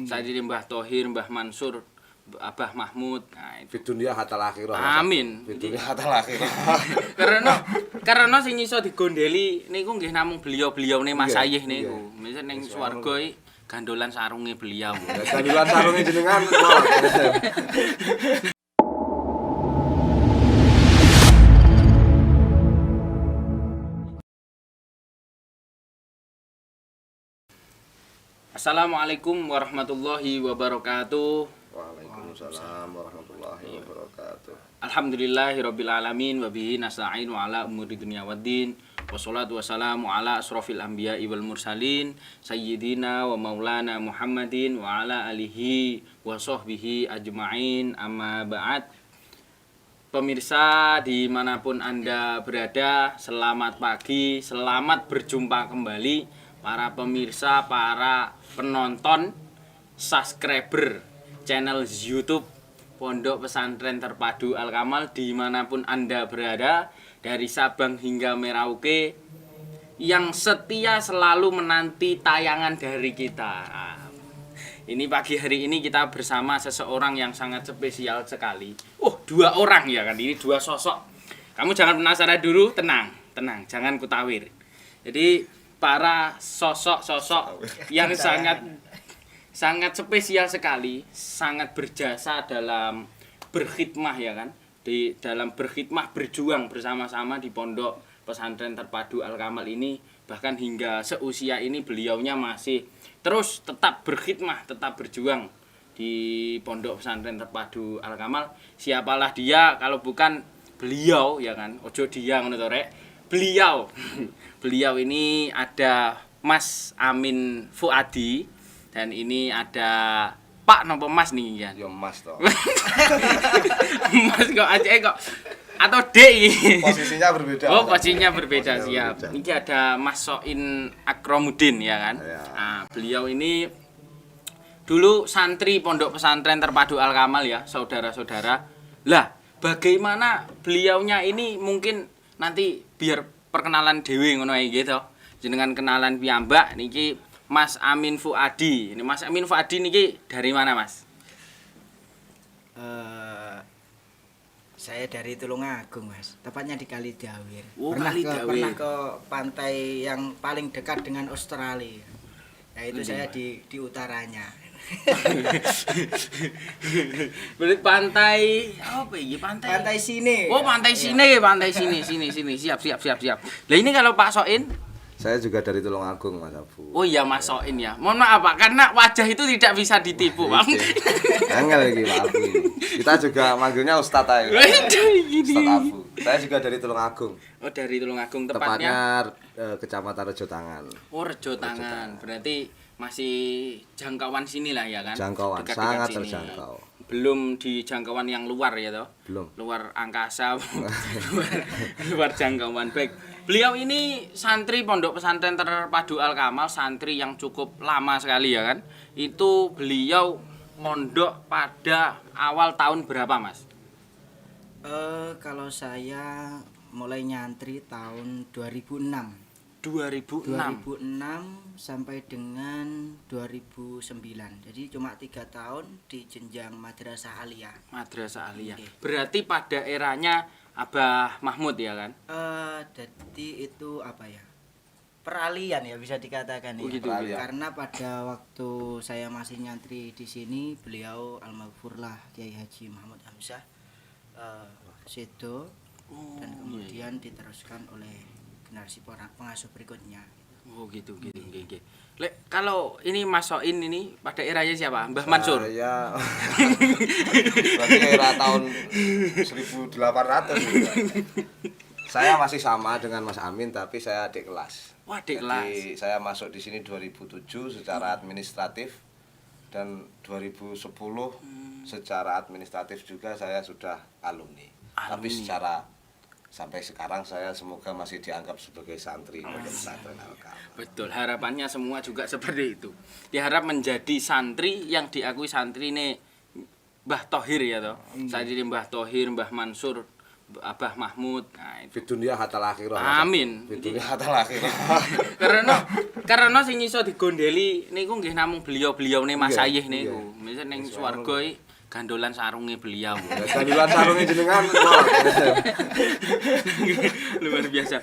Saat ini Mbah Thohir, Mbah Mansur, Abah Mahmud. Nah, itu. Fidunia hatal akhirah. Amin. Fidunia hatal akhirah. karena sing iso digondeli niku nggih namung beliau-beliaune Mas Iya, Ayih niku. iya. Misal ning swarga iki gandolan sarunge beliau. Gandulan sarunge jenengan. Assalamualaikum warahmatullahi wabarakatuh. Waalaikumsalam warahmatullahi wabarakatuh. Alhamdulillahirabbil alamin wa bihi nasta'inu ala umuri dunya waddin. Wassalatu wassalamu ala asrofil anbiya'i wal mursalin sayyidina wa maulana Muhammadin wa ala alihi wa sahbihi ajma'in, amma ba'd. Pemirsa dimanapun Anda berada, selamat pagi, selamat berjumpa kembali para pemirsa, para penonton, subscriber channel YouTube Pondok Pesantren Terpadu Al-Kamal dimanapun Anda berada, dari Sabang hingga Merauke, yang setia selalu menanti tayangan dari kita. Ini pagi hari ini kita bersama seseorang yang sangat spesial sekali. Oh, dua orang ya kan, ini dua sosok. Kamu jangan penasaran dulu, tenang, jangan kutawir. Jadi para sosok-sosok yang sangat spesial sekali, sangat berjasa dalam berkhidmah ya kan, di dalam berkhidmah berjuang bersama-sama di Pondok Pesantren Terpadu Al-Kamal ini. Bahkan hingga seusia ini beliaunya masih terus tetap berkhidmah, tetap berjuang di Pondok Pesantren Terpadu Al-Kamal. Siapalah dia kalau bukan beliau ya kan, ojo dia ngono to rek. Beliau ini ada Mas Amin Fuadi, dan ini ada Pak nopo Mas nih ya. Yo Mas toh. Mas kok aja kok atau Dek iki. Posisinya berbeda. Oh, posisinya berbeda, siap. berbeda. Ini ada Mas Soin Akromuddin ya kan. Ya. Nah, beliau ini dulu santri Pondok Pesantren Terpadu Al-Kamal ya, saudara-saudara. Lah, bagaimana beliaunya ini mungkin nanti biar perkenalan dhewe ngono ae gitu. Jenengan kenalan piyambak niki Mas Amin Fuadi. Ini Mas Amin Fuadi niki dari mana, Mas? Saya dari Tulungagung, Mas. Tepatnya di Kalidawir. Oh, pernah Kalidawir. ke pantai yang paling dekat dengan Australia. Yaitu saya di utaranya. Berarti pantai apa iki? Pantai sini. Oh, pantai sini. Siap. Lah ini kalau Pak Soin, Saya juga dari Tulungagung, Mas Abu. oh iya Mas Soin ya. Mohon maaf Pak, karena wajah itu tidak bisa ditipu, Pak. Angel lagi Pak Abu ini. Kita juga manggilnya Ustadz aja. Ustadz Abu. Saya juga dari Tulungagung. Oh, dari Tulungagung Tepatnya tepatnya. Kecamatan Rejotangan. Oh, Rejotangan. Berarti masih jangkauan sini lah ya kan? Jangkauan, Dekat-dekat sangat sini. terjangkau. Belum di jangkauan yang luar ya toh? Belum. Luar angkasa. luar jangkauan. Baik. Beliau ini santri Pondok Pesantren Terpadu Al-Kamal, santri yang cukup lama sekali ya kan? Itu beliau mondok pada awal tahun berapa, Mas? Kalau saya mulai nyantri tahun 2006. 2006. 2006 sampai dengan 2009. Jadi cuma 3 tahun di jenjang madrasah aliyah. Madrasah Aliyah. Oke. Berarti pada eranya Abah Mahmud ya kan? Jadi itu apa ya? Peralihan ya bisa dikatakan Oh, ya. gitu, gitu. Karena pada waktu saya masih nyantri di sini, beliau almarhumlah Kiai Haji Muhammad Hamzah Sedo, dan kemudian diteruskan oleh generasi pengasuh berikutnya. Oh gitu. Lek kalau ini Mas Soin ini pada eranya siapa? Mbah Mansur. Saya berarti era tahun 1800 juga. Saya masih sama dengan Mas Amin tapi saya adik kelas. Wah, adik kelas. Jadi saya masuk di sini 2007 secara administratif dan 2010 secara administratif juga saya sudah alumni. Tapi secara sampai sekarang saya semoga masih dianggap sebagai santri Pondok Pesantren Al-Kamal. Betul, harapannya semua juga seperti itu. Diharap menjadi santri yang diakui santri ini Mbah Thohir ya toh. Saat ini Mbah Thohir, Mbah Mansur, Abah Mahmud. Nah, itu. Fid dunya hatal akhirah. Amin. Fid dunya hatal akhirah. karena sing iso digondeli niku nggih namung beliau-beliaune Mas Iya, Ayih niku. iya. Misal ning swarga iki gandolan sarunge beliau. Gandulan sarunge jenengan. Luar biasa.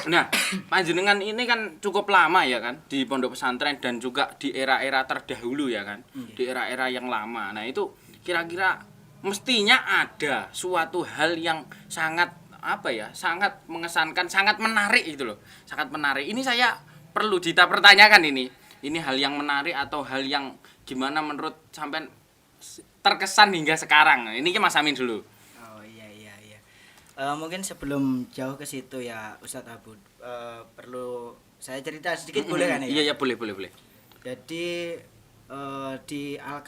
Nah, panjenengan ini kan cukup lama ya kan di pondok pesantren dan juga di era-era terdahulu ya kan. Di era-era yang lama. Nah, itu kira-kira mestinya ada suatu hal yang sangat apa ya? Sangat mengesankan, sangat menarik gitu loh. Sangat menarik. Ini saya perlu Dita pertanyakan ini. Ini hal yang menarik atau hal yang gimana menurut sampean terkesan hingga sekarang. Ini ke Mas Amin dulu. Oh iya. Mungkin sebelum jauh ke situ ya Ustadz Abud, perlu saya cerita sedikit boleh kan ya? Iya boleh. Jadi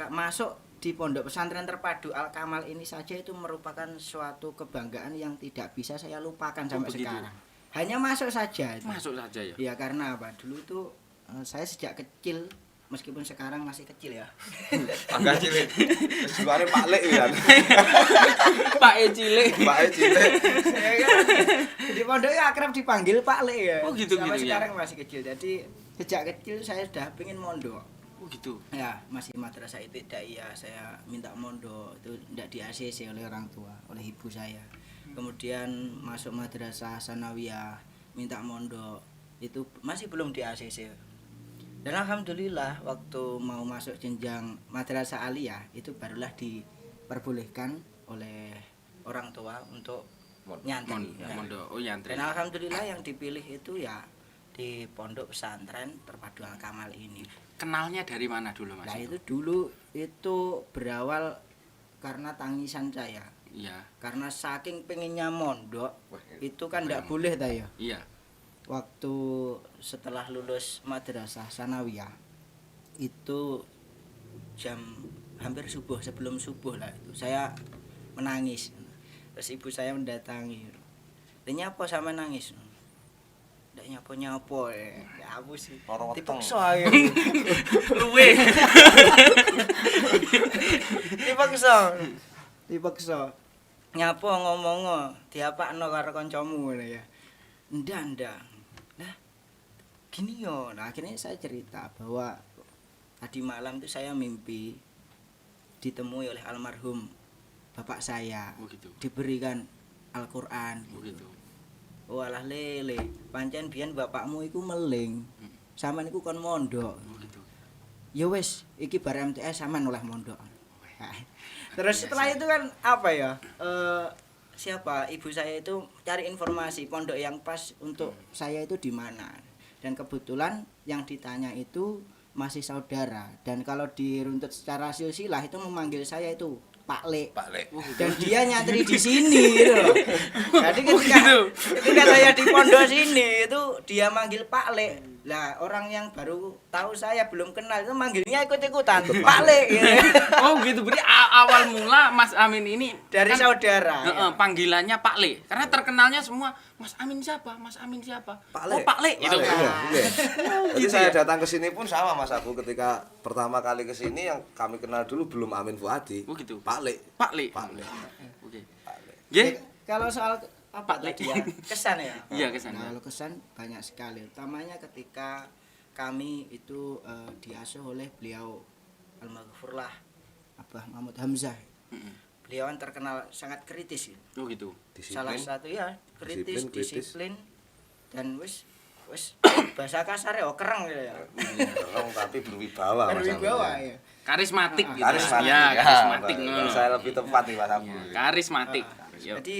masuk di pondok pesantren terpadu Al Kamal ini saja itu merupakan suatu kebanggaan yang tidak bisa saya lupakan sampai begitu. sekarang. Hanya masuk saja. Masuk saja ya. Ya karena apa? Dulu itu saya sejak kecil, meskipun sekarang masih kecil ya. Agak cilik. Wis juare Pak Lek ya. Pak Cilik. Pak cilik. Ya kan? Di pondok ya akrab dipanggil Pak Le ya. Oh, gitu, Sampai gitu, ya. sekarang masih kecil. Jadi sejak kecil saya sudah pengen mondok. Oh gitu. Ya, masih madrasah ibtidaiyah saya minta mondok itu tidak di ACC oleh orang tua, oleh ibu saya. Kemudian masuk madrasah sanawiyah minta mondok itu masih belum di ACC. Dan alhamdulillah waktu mau masuk jenjang madrasah aliyah itu barulah diperbolehkan oleh orang tua untuk nyantri. Mondok. Oh nyantri. Dan alhamdulillah yang dipilih itu ya di pondok pesantren terpadu Al Kamal ini. Kenalnya dari mana dulu Mas? Nah itu dulu itu berawal karena tangisan saya. Iya. Karena saking pengennya mondok Wah, itu kan tidak boleh ta ya. Iya. Waktu setelah lulus madrasah sanawiyah itu jam hampir subuh, sebelum subuh lah itu saya menangis. Terus ibu saya mendatangi. "Lah nyapa sama nangis?" "Ndak nyapa-nyapa ya aku sih." Loro weteng. Dipaksa ae. Luwe. Dipaksa. Nyapa ngomong diapakno karo kancamu ngono ya. Ndak. Lah gini yo. Nah akhirnya saya cerita bahwa tadi malam itu saya mimpi ditemui oleh almarhum bapak saya. Oh gitu. Diberikan Al-Qur'an. Oh gitu. Oh alah lele, pancen biyen bapakmu iku meling. Sampeyan iku kon mondok. Oh gitu. Ya wis, iki bar MTS sampean oleh mondok. Terus setelah itu kan apa ya? Siapa ibu saya itu cari informasi pondok yang pas untuk saya itu di mana. Dan kebetulan yang ditanya itu masih saudara, dan kalau diruntut secara silsilah itu memanggil saya itu Pak Le. Pak Lek. Dan dia nyantri di sini gitu loh. Jadi ketika saya di pondok sini itu dia manggil Pak Le. Lah orang yang baru tahu saya belum kenal itu manggilnya ikut-ikutan Pak Le gitu. Oh gitu. Berarti awal mula Mas Amin ini Dari kan, saudara. Ya. panggilannya Pak Le. Karena terkenalnya semua Mas Amin siapa? Mas Amin siapa? Pak Oh Le. Pak Le gitu. Iya, iya. Jadi gitu saya ya? datang ke sini pun sama Mas aku ketika pertama kali ke sini yang kami kenal dulu belum Amin Fuadi. Oh gitu. Pak Le. Pak Le. Pak Le. Oke. Pak Le. Nggih. Kalau soal apa Pak Le. tadi ya? Kesan ya? Iya kesan. Nah, kalau kesan banyak sekali. Utamanya ketika kami itu diasuh oleh beliau almarhumlah Abah Mahmud Hamzah. Beliau kan terkenal sangat kritis ya. Oh gitu. Salah satu ya kritis, Disiplin, disiplin dan wis bahasa kasar ya kereng gitu ya. Orang tapi berwibawa Mas Amin. Berwibawa ya. Karismatik gitu. Karismatik. Ya, karismatik Ya, ngono. saya lebih tepat nih Mas Abu. Karismatik. Yo. Jadi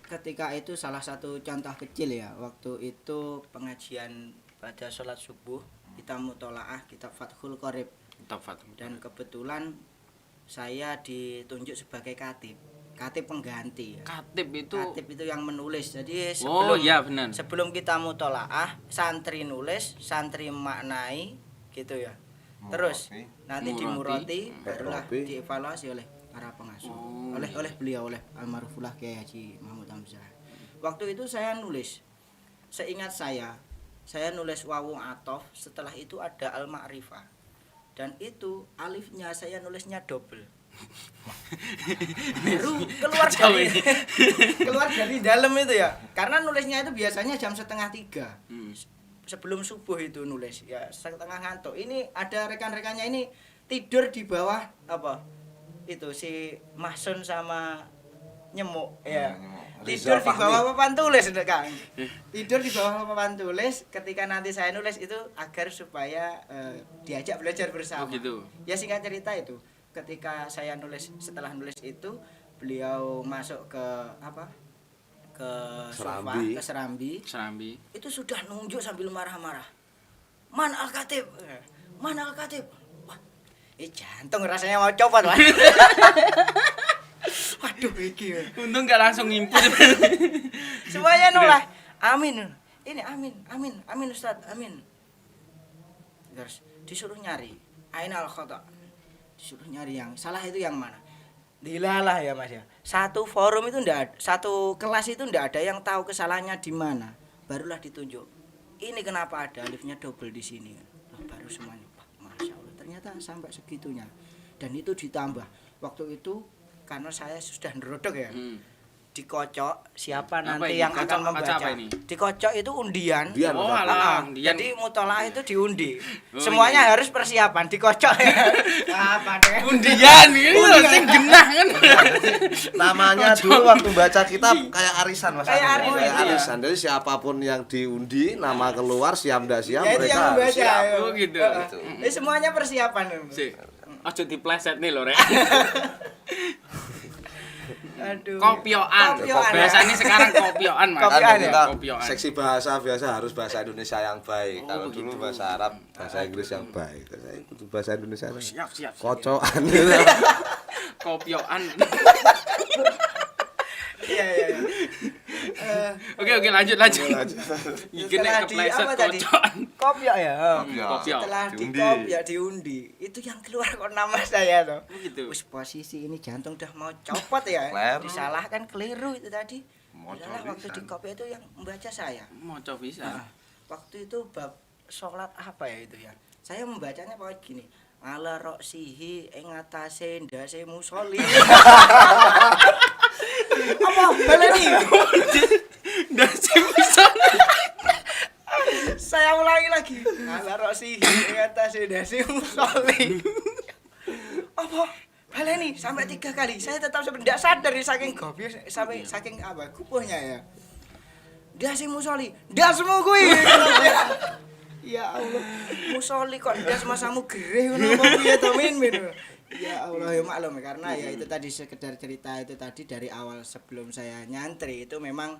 ketika itu salah satu contoh kecil ya, waktu itu pengajian pada sholat subuh kita mutolaah kitab Fathul Qorib, Tafat. dan kebetulan saya ditunjuk sebagai katib pengganti ya. Katib itu Katib itu yang menulis. Jadi Oh iya benar. sebelum kita mutolaah, santri nulis, santri maknai gitu ya. Terus nanti dimuroti, barulah Muroti. dievaluasi oleh para pengasuh. Oh, oleh beliau, oleh almarhumlah Kiai Haji Mahmud Hamzah. Waktu itu saya nulis. Seingat saya nulis wawu atof, setelah itu ada al-ma'rifah. Dan itu alifnya saya nulisnya double. Baru keluar dari dalam itu ya. Karena nulisnya itu biasanya jam 2:30. Sebelum subuh itu nulis ya, setengah ngantuk. Ini ada rekan-rekannya ini tidur di bawah apa? Itu si Masun sama Nyemuk ya. Tidur di bawah papan tulis Kang. Tidur di bawah papan tulis ketika nanti saya nulis itu agar supaya diajak belajar bersama. Oh gitu. Ya singkat cerita itu, ketika saya nulis, setelah nulis itu beliau masuk ke apa? Ke sofa, ke serambi. Itu sudah nunjuk sambil marah-marah. Man Al-Khatib. Man Al-Khatib. Wah, jantung rasanya mau copot, Pak. Waduh, iki. Untung gak langsung ngimpus. Semuanya nolak. Amin. Ini amin Ustaz, amin. Terus disuruh nyari Aina al-khata. Disuruh nyari yang salah itu yang mana. Dilalah ya Mas ya. Satu forum itu satu kelas itu ndak ada yang tahu kesalahannya di mana. Barulah ditunjuk. Ini kenapa ada alifnya double di sini. Loh, baru semuanya. Masya Allah, ternyata sampai segitunya. Dan itu ditambah. Waktu itu karena saya sudah nerodok ya. Dikocok siapa nanti yang akan membaca. Dikocok itu undian. Oh alah, undian. Jadi mutolaah itu diundi. Semuanya harus persiapan dikocok ya. Apa deh? Undian ini sing genah kan. Namanya dulu waktu baca kitab kayak arisan Mas. Kayak arisan. Jadi siapapun yang diundi nama keluar siap ndak siap Ya, itu yang mereka membaca. siap. Oh gitu. Semuanya persiapan. Sih. Ojo dipleset nih lho, Rek. Aduh. Kopioan. Biasanya sekarang kopioan, Mas. Kopioan ya? Kopioan. Seksi bahasa biasa harus bahasa Indonesia yang baik. Oh, Kalau begitu. dulu bahasa Arab, bahasa Inggris yang baik. Saya itu bahasa Indonesia. Siap. Kocokan. Kopioan. Iya. Oke, lanjut. Iki nek Setelah kepleset apa tadi? kocokan. Kopiok ya. Kopiok. Setelah Diundi. diundi, itu yang keluar kok nama saya toh. Begitu. Wis posisi ini jantung udah mau copot ya. Keliru. Disalahkan keliru itu tadi. Mau Adalah waktu cobisan. di kopi itu yang membaca saya. Moco bisa. Nah, waktu itu bab sholat apa ya itu ya. Saya membacanya pakai gini. Ala roksihi ing atase ndase musoli. Apa baleni? Ndase musoli. Saya ulangi lagi. Ala roksihi ing atase ndase musoli. Apa? Baleni sampai 3 kali. Saya tetap tidak sadar saking goblok sampai saking apa kupuhnya ya. Ndase musoli. Ndasmu kuwi. Ya Allah, musoli kok ndas masamu gereh ngono apa piye to min. Ya Allah ya maklum karena ya itu tadi sekedar cerita itu tadi dari awal sebelum saya nyantri itu memang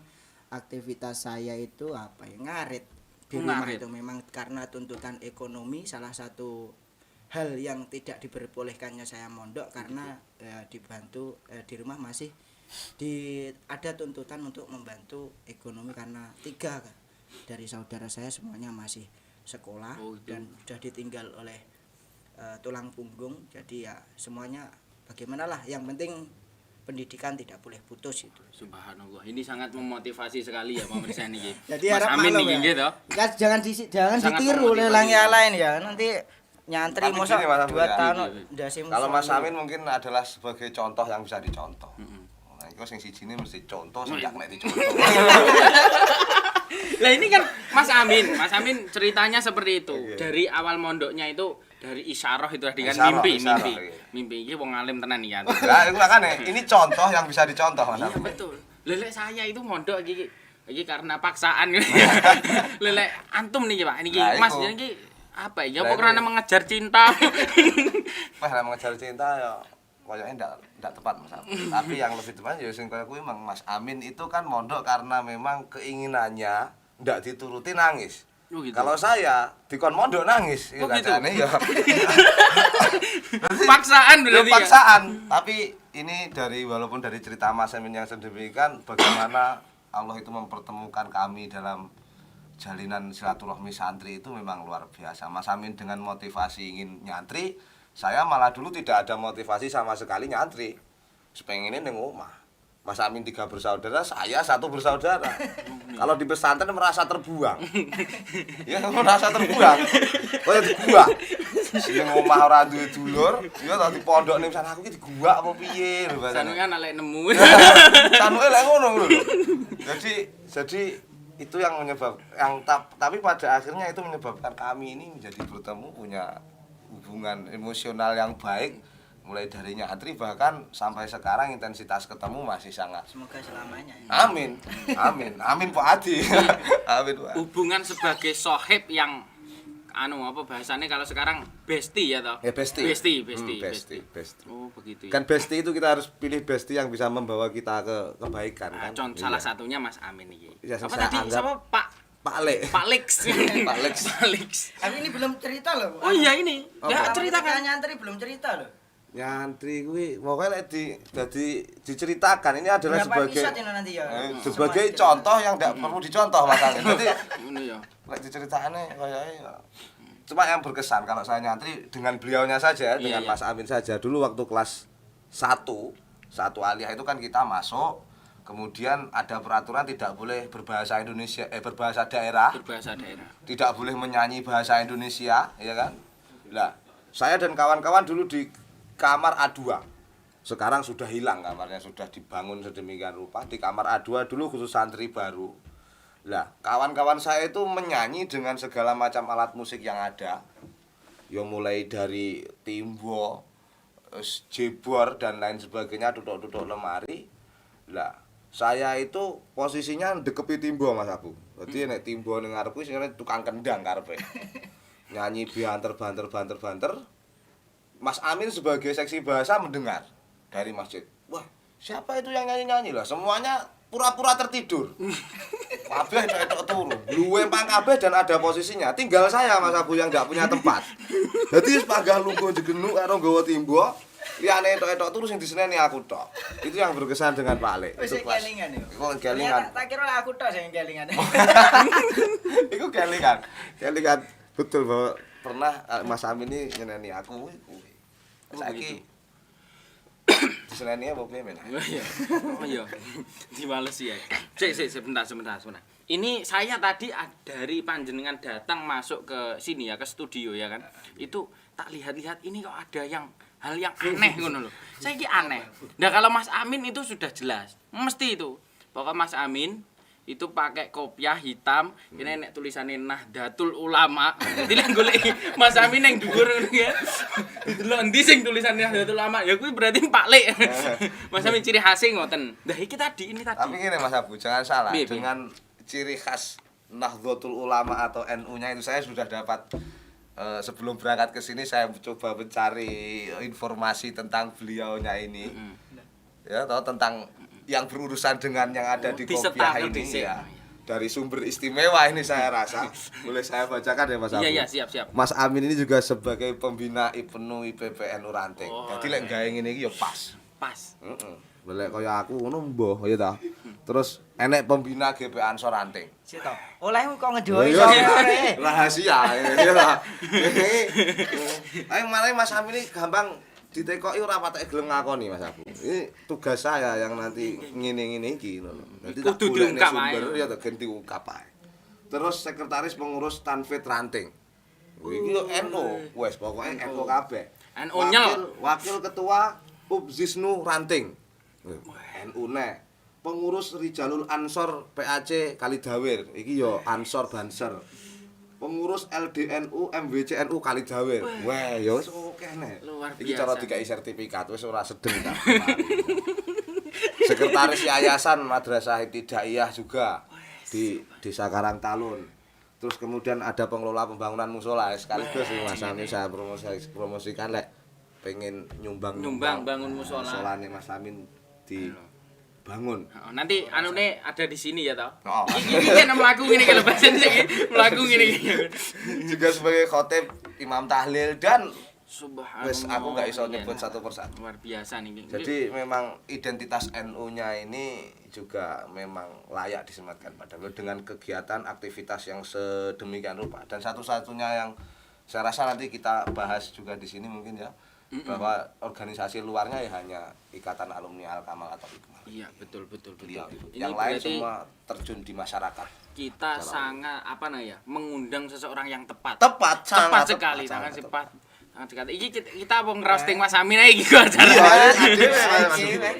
aktivitas saya itu apa ya ngarit di rumah itu memang karena tuntutan ekonomi salah satu hal yang tidak diperbolehkannya saya mondok karena dibantu di rumah masih ada tuntutan untuk membantu ekonomi karena 3 dari saudara saya semuanya masih sekolah dan sudah ditinggal oleh tulang punggung jadi ya semuanya bagaimanalah yang penting pendidikan tidak boleh putus itu. Subhanallah. Ini sangat memotivasi sekali ya pemirsa niki. Jadi Mas harap Amin maklum niki ya. nggih toh. Jangan Sangat ditiru oleh memotivasi. yang lain ya. Nanti nyantri Tapi mosok gini, Mas Amin, 2 ya. tahun Iya. ndase Kalau Mas musoli. Amin mungkin adalah sebagai contoh yang bisa dicontoh. Nah, itu sing sijine mesti contoh sing gak nek dicontoh. Lah ini kan Mas Amin ceritanya seperti itu. Dari awal mondoknya itu dari isyarah itu tadi kan Isyarah, mimpi. iya. Mimpi iki wong alim tenan iki. Lah itu makanya ini contoh yang bisa dicontoh Mas Iya Amin. betul. Lelek saya itu mondok iki karena paksaan. Lelek antum niki Pak. Niki Nah, Mas iku. niki apa ya? Lah, Apa karena iku. mengejar cinta? Pas mengejar cinta ya kayaknya enggak tepat Mas Amin. Tapi yang lebih tepat ya sing kaya kuwi Mang Mas Amin itu kan mondok karena memang keinginannya enggak dituruti nangis. Oh, gitu. Kalau saya dikon mondok nangis Oh, gitu. kacane ya. Paksaan Ya berarti ya. paksaan, tapi ini walaupun dari cerita Mas Amin yang sedemikian bagaimana Allah itu mempertemukan kami dalam jalinan silaturahmi santri itu memang luar biasa. Mas Amin dengan motivasi ingin nyantri, saya malah dulu tidak ada motivasi sama sekali nyantri. Sepengennya ning omah. Mas Amin 3 bersaudara, saya 1 bersaudara. Kalau di pesantren merasa terbuang. Ya merasa terbuang. Kaya dibuang. Sing omah ora duwe dulur, ya tak di pondok ning sana aku iki diguak apa piye lho Sanu kan alek nemu. Sanuke lek ngono lho. Jadi itu yang tapi pada akhirnya itu menyebabkan kami ini menjadi bertemu punya hubungan emosional yang baik. Mulai dari nyantri bahkan sampai sekarang intensitas ketemu masih sangat. Semoga selamanya. Amin. Amin Pak Adi. Amin Pak. Hubungan sebagai sohib yang apa bahasanya kalau sekarang bestie ya toh? Ya bestie. Bestie. Oh, begitu. Kan bestie itu kita harus pilih bestie yang bisa membawa kita ke kebaikan kan. Salah satunya Mas Amin iki. Ya, Apa tadi siapa Pak Lek. Pak Lex. Pak Lex. Tapi ini belum cerita loh. Oh iya ini. Ya ceritakan. Nyantri belum cerita loh. Nyantri kuwi pokoknya lek diceritakan ini adalah Berapa sebagai episode ini nanti ya? sebagai contoh yang tidak perlu dicontoh Mas Amin. Jadi Ngono ya. lek diceritakane kayaknya cuma yang berkesan kalau saya nyantri dengan beliaunya saja, dengan Mas Amin saja. Dulu waktu kelas 1 aliyah itu kan kita masuk, kemudian ada peraturan tidak boleh berbahasa Indonesia, berbahasa daerah. Berbahasa daerah. Tidak boleh menyanyi bahasa Indonesia, ya kan? Lah, saya dan kawan-kawan dulu di kamar A2. Sekarang sudah hilang kamarnya, sudah dibangun sedemikian rupa. Di kamar A2 dulu khusus santri baru. Lah, kawan-kawan saya itu menyanyi dengan segala macam alat musik yang ada. Ya mulai dari timbo, jebor dan lain sebagainya, tutuk-tutuk lemari. Lah, saya itu posisinya dekepi timbo Mas Abu. Jadi nek timbo ning ngarepku sing tukang kendang karepe. Nyanyi banter. Mas Amin sebagai seksi bahasa mendengar dari masjid. Wah, siapa itu yang nyanyi-nyanyi lah? Semuanya pura-pura tertidur. Kabeh tok turu. Luwempang kabeh dan ada posisinya. Tinggal saya Mas Abu yang enggak punya tempat. Dadi wis panggah lungguh jegenuk karo nggawa timbo. Liyane tok turu sing diseneni aku tok. Itu yang berkesan dengan Pak Lek. Itu kelingan ya. Kok kelingan. Tak kira aku tok sing kelingan. Iku kelingan. Kelingan betul bahwa pernah Mas Amin ini nyeneni aku. Saiki diseneni apa piye men? Oh iya. Dimales ya. Sik sebentar. Ini saya tadi dari panjenengan datang masuk ke sini ya, ke studio ya kan. Itu tak lihat-lihat ini kok ada hal yang aneh ngono lho. Saiki aneh. Nah kalau Mas Amin itu sudah jelas. Mesti itu. Pokok Mas Amin itu pakai kopiah hitam, ini nek tulisannya Nahdlatul Ulama. Dadi lek golek Mas Amin yang dhuwur ngono ya. Delok endi sing tulisannya Nahdlatul Ulama? Ya kuwi berarti Pak Lek. Mas Amin ciri khasnya ngoten. Nah iki tadi ini tadi. Tapi ngene Mas Abu, jangan salah. Biar. Dengan ciri khas Nahdlatul Ulama atau NU-nya itu saya sudah dapat sebelum berangkat ke sini saya coba mencari informasi tentang beliaunya ini. Ya, atau tentang yang berurusan dengan yang ada di kopiah ini ya. Dari sumber istimewa ini saya rasa. Boleh saya bacakan ya Mas Abu? Iya, siap. Mas Amin ini juga sebagai pembina IPNU IPPNU Ranting. Jadi lek gawe ngene iki ya pas. Pas. Heeh. Lek kaya aku ngono mbuh ya ta. Terus enek pembina GP Ansor Ranting. Sik to. Olehmu kok ngedohi Iya, sore. rahasia ya ta. Ayo mari Mas Amin ini gampang ditekoki ora patek gelem ngakoni Mas Abu. Ini tugas saya yang nanti ngene-ngene iki ngono. Dadi tak Kudu golekne diungkap sumber ae. ya tak ganti ungkap ae. Terus sekretaris pengurus Tanfid Ranting. Iki yo NU, wes pokoke NU kabeh. NU nyel. Wakil ketua Ubzisnu Ranting. NU ne. Pengurus Rijalul Ansor PAC Kalidawir. Iki yo Ansor Banser. Pengurus LDNU MWCNU Kalidawir. Wah, ya wis akeh nek. Luar Iki biasa. cara dikai sertifikat wis ora sedeng ta. Sekretaris Yayasan Madrasah Ibtidaiyah juga di Desa Karangtalun. Terus kemudian ada pengelola pembangunan musola sekaligus Mas Amin saya promosikan lek pengen nyumbang bangun musola. Musolane Mas Amin dibangun. Nanti anune ada di sini ya toh. Oh. Iki kan mlaku ngene iki lho bahasan iki. Mlaku ngene iki. Juga sebagai khotib imam tahlil dan Subhanallah. wes aku nggak iso nyebut satu persatu. Luar biasa nih. Jadi memang identitas NU-nya ini juga memang layak disematkan pada beliau dengan kegiatan aktivitas yang sedemikian rupa. Dan satu-satunya yang saya rasa nanti kita bahas juga di sini mungkin ya, bahwa organisasi luarnya ya hanya Ikatan Alumni Al-Kamal atau Ikmal. Iya, betul. Beliau itu. Ini Yang lain berarti semua terjun di masyarakat. kita sangat mengundang seseorang yang tepat. Tepat Sekali, sangat tepat. cepat. Sangat sekali. Iki kita mau ngerosting Mas Amin aja gitu acara.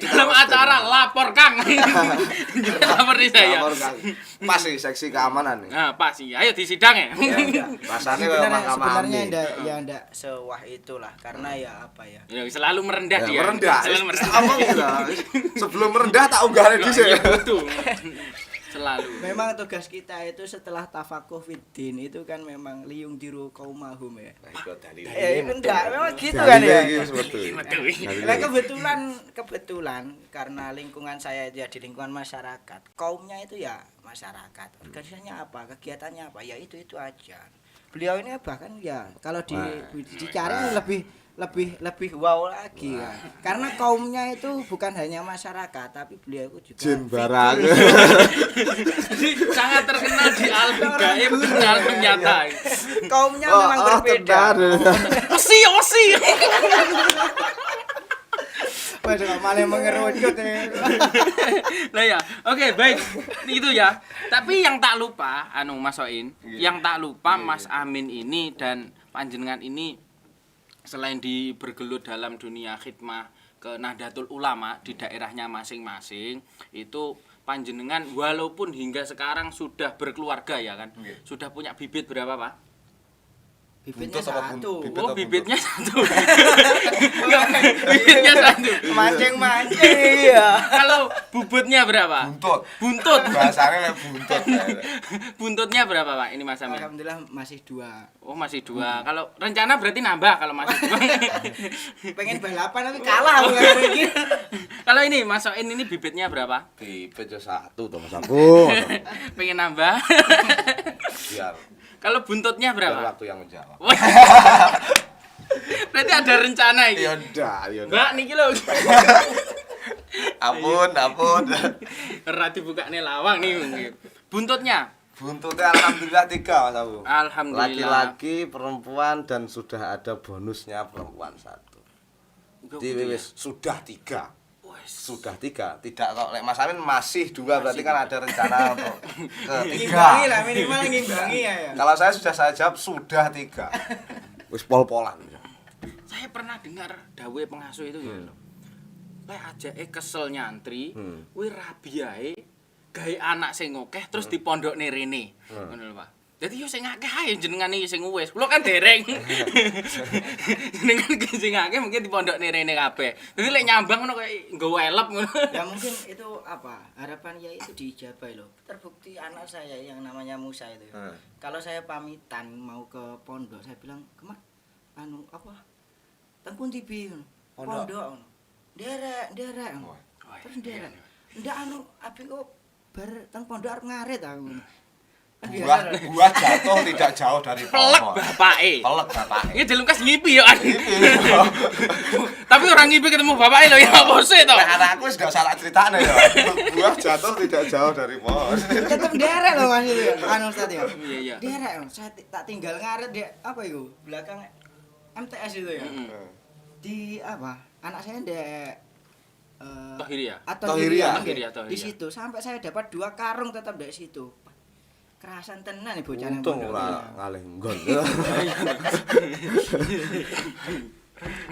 Dalam acara lapor Kang. Lapor di saya. Pas sih seksi keamanan nih. Nah, pas sih. Ayo disidang ya. Rasanya sebenarnya enggak sewah itulah karena ya apa ya. Ya, selalu merendah dia. Merendah. Selalu merendah. Apa gitu? Sebelum merendah tak unggahnya di sini. Iya, betul. Selalu. Memang tugas kita itu setelah tafakuh fiddin itu kan memang liung diru kaumahum ya. Enggak, memang gitu kan ya. Nah, kebetulan karena lingkungan saya ya di lingkungan masyarakat, kaumnya itu ya masyarakat. Organisasinya apa, kegiatannya apa, ya itu aja. Beliau ini bahkan ya kalau dicari lebih wow lagi ya. Karena kaumnya itu bukan hanya masyarakat tapi beliau itu juga Jin barang. Sangat terkenal di alam gaib dan alam nyata. Kaumnya memang berbeda. Osi. Waduh, malah mengerucut ya. Nah ya, oke baik. Itu ya. Tapi yang tak lupa, Mas Soin, yang tak lupa Mas Amin ini dan panjenengan ini selain bergelut dalam dunia khidmah ke Nahdlatul Ulama di daerahnya masing-masing, itu panjenengan walaupun hingga sekarang sudah berkeluarga ya kan, sudah punya bibit berapa Pak? Bibitnya satu. Oh, bibitnya satu. Bibitnya satu. Mancing-mancing ya. Kalau bubutnya berapa? Buntut. Bahasanya buntut. Buntutnya berapa Pak? Ini Mas Amin. Alhamdulillah masih 2. Oh, masih 2. Kalau rencana berarti nambah kalau masih 2. Pengen balapan tapi kalah bukan begini. Kalau ini Mas Soin ini bibitnya berapa? Bibitnya 1 tuh Mas Abu. Pengen nambah. Biar Kalau buntutnya berapa? waktu yang menjawab. Berarti ada rencana ini. Ya udah. Mbak niki lho. Ampun. Ora dibukane lawang nih. Buntutnya Buntutnya alhamdulillah 3 Mas Abu. alhamdulillah. Laki-laki, perempuan dan sudah ada bonusnya perempuan 1. Wis sudah 3. Sudah 3. Tidak kok lek Mas Amin masih 2 berarti kan ada rencana untuk Ngimbangi ke-3. lah minimal ngimbangi ya. Kalau saya jawab sudah 3. Wis pol-polan. Saya pernah dengar dawe pengasuh itu gitu loh. Lek ajake kesel nyantri, kuwi rabi ae gawe anak sing akeh terus dipondokne rene. Ngono lho, Pak. Dadi yo sing akeh ae jenengan iki sing wis. Kula kan dereng. Jenengan sing akeh mungkin dipondokne rene kabeh. Dadi lek nyambang ngono koyo nggawa elep ngono. Ya mungkin itu apa? Harapan ya itu diijabah loh. Terbukti anak saya yang namanya Musa itu. Kalau saya pamitan mau ke pondok, saya bilang, "Kemak, Teng pundi bi?" Pondok. Derek. Terus derek. Ndak abi kok bar teng pondok arep ngarit aku. Buah jatuh tidak jauh dari Pelek pohon. bapake. Pelek bapake. Iki dilungkas ngipi yo. Tapi orang ngipi ketemu bapake lho ya apa sih to? Nek anakku wis gak salah critakne ya. Buah jatuh tidak jauh dari pohon. Tetep derek loh Mas itu ya. Ustaz ya. Iya. Derek, saya tak tinggal ngaret di apa itu? Belakang MTS itu ya. Di apa? Anak saya ndek Tohiria. Tohiria. Tohiria. Di situ sampai saya dapat 2 karung tetap dari situ. Kerasan tenan nih bocah nang Untung pondok. ora ngalih nggon.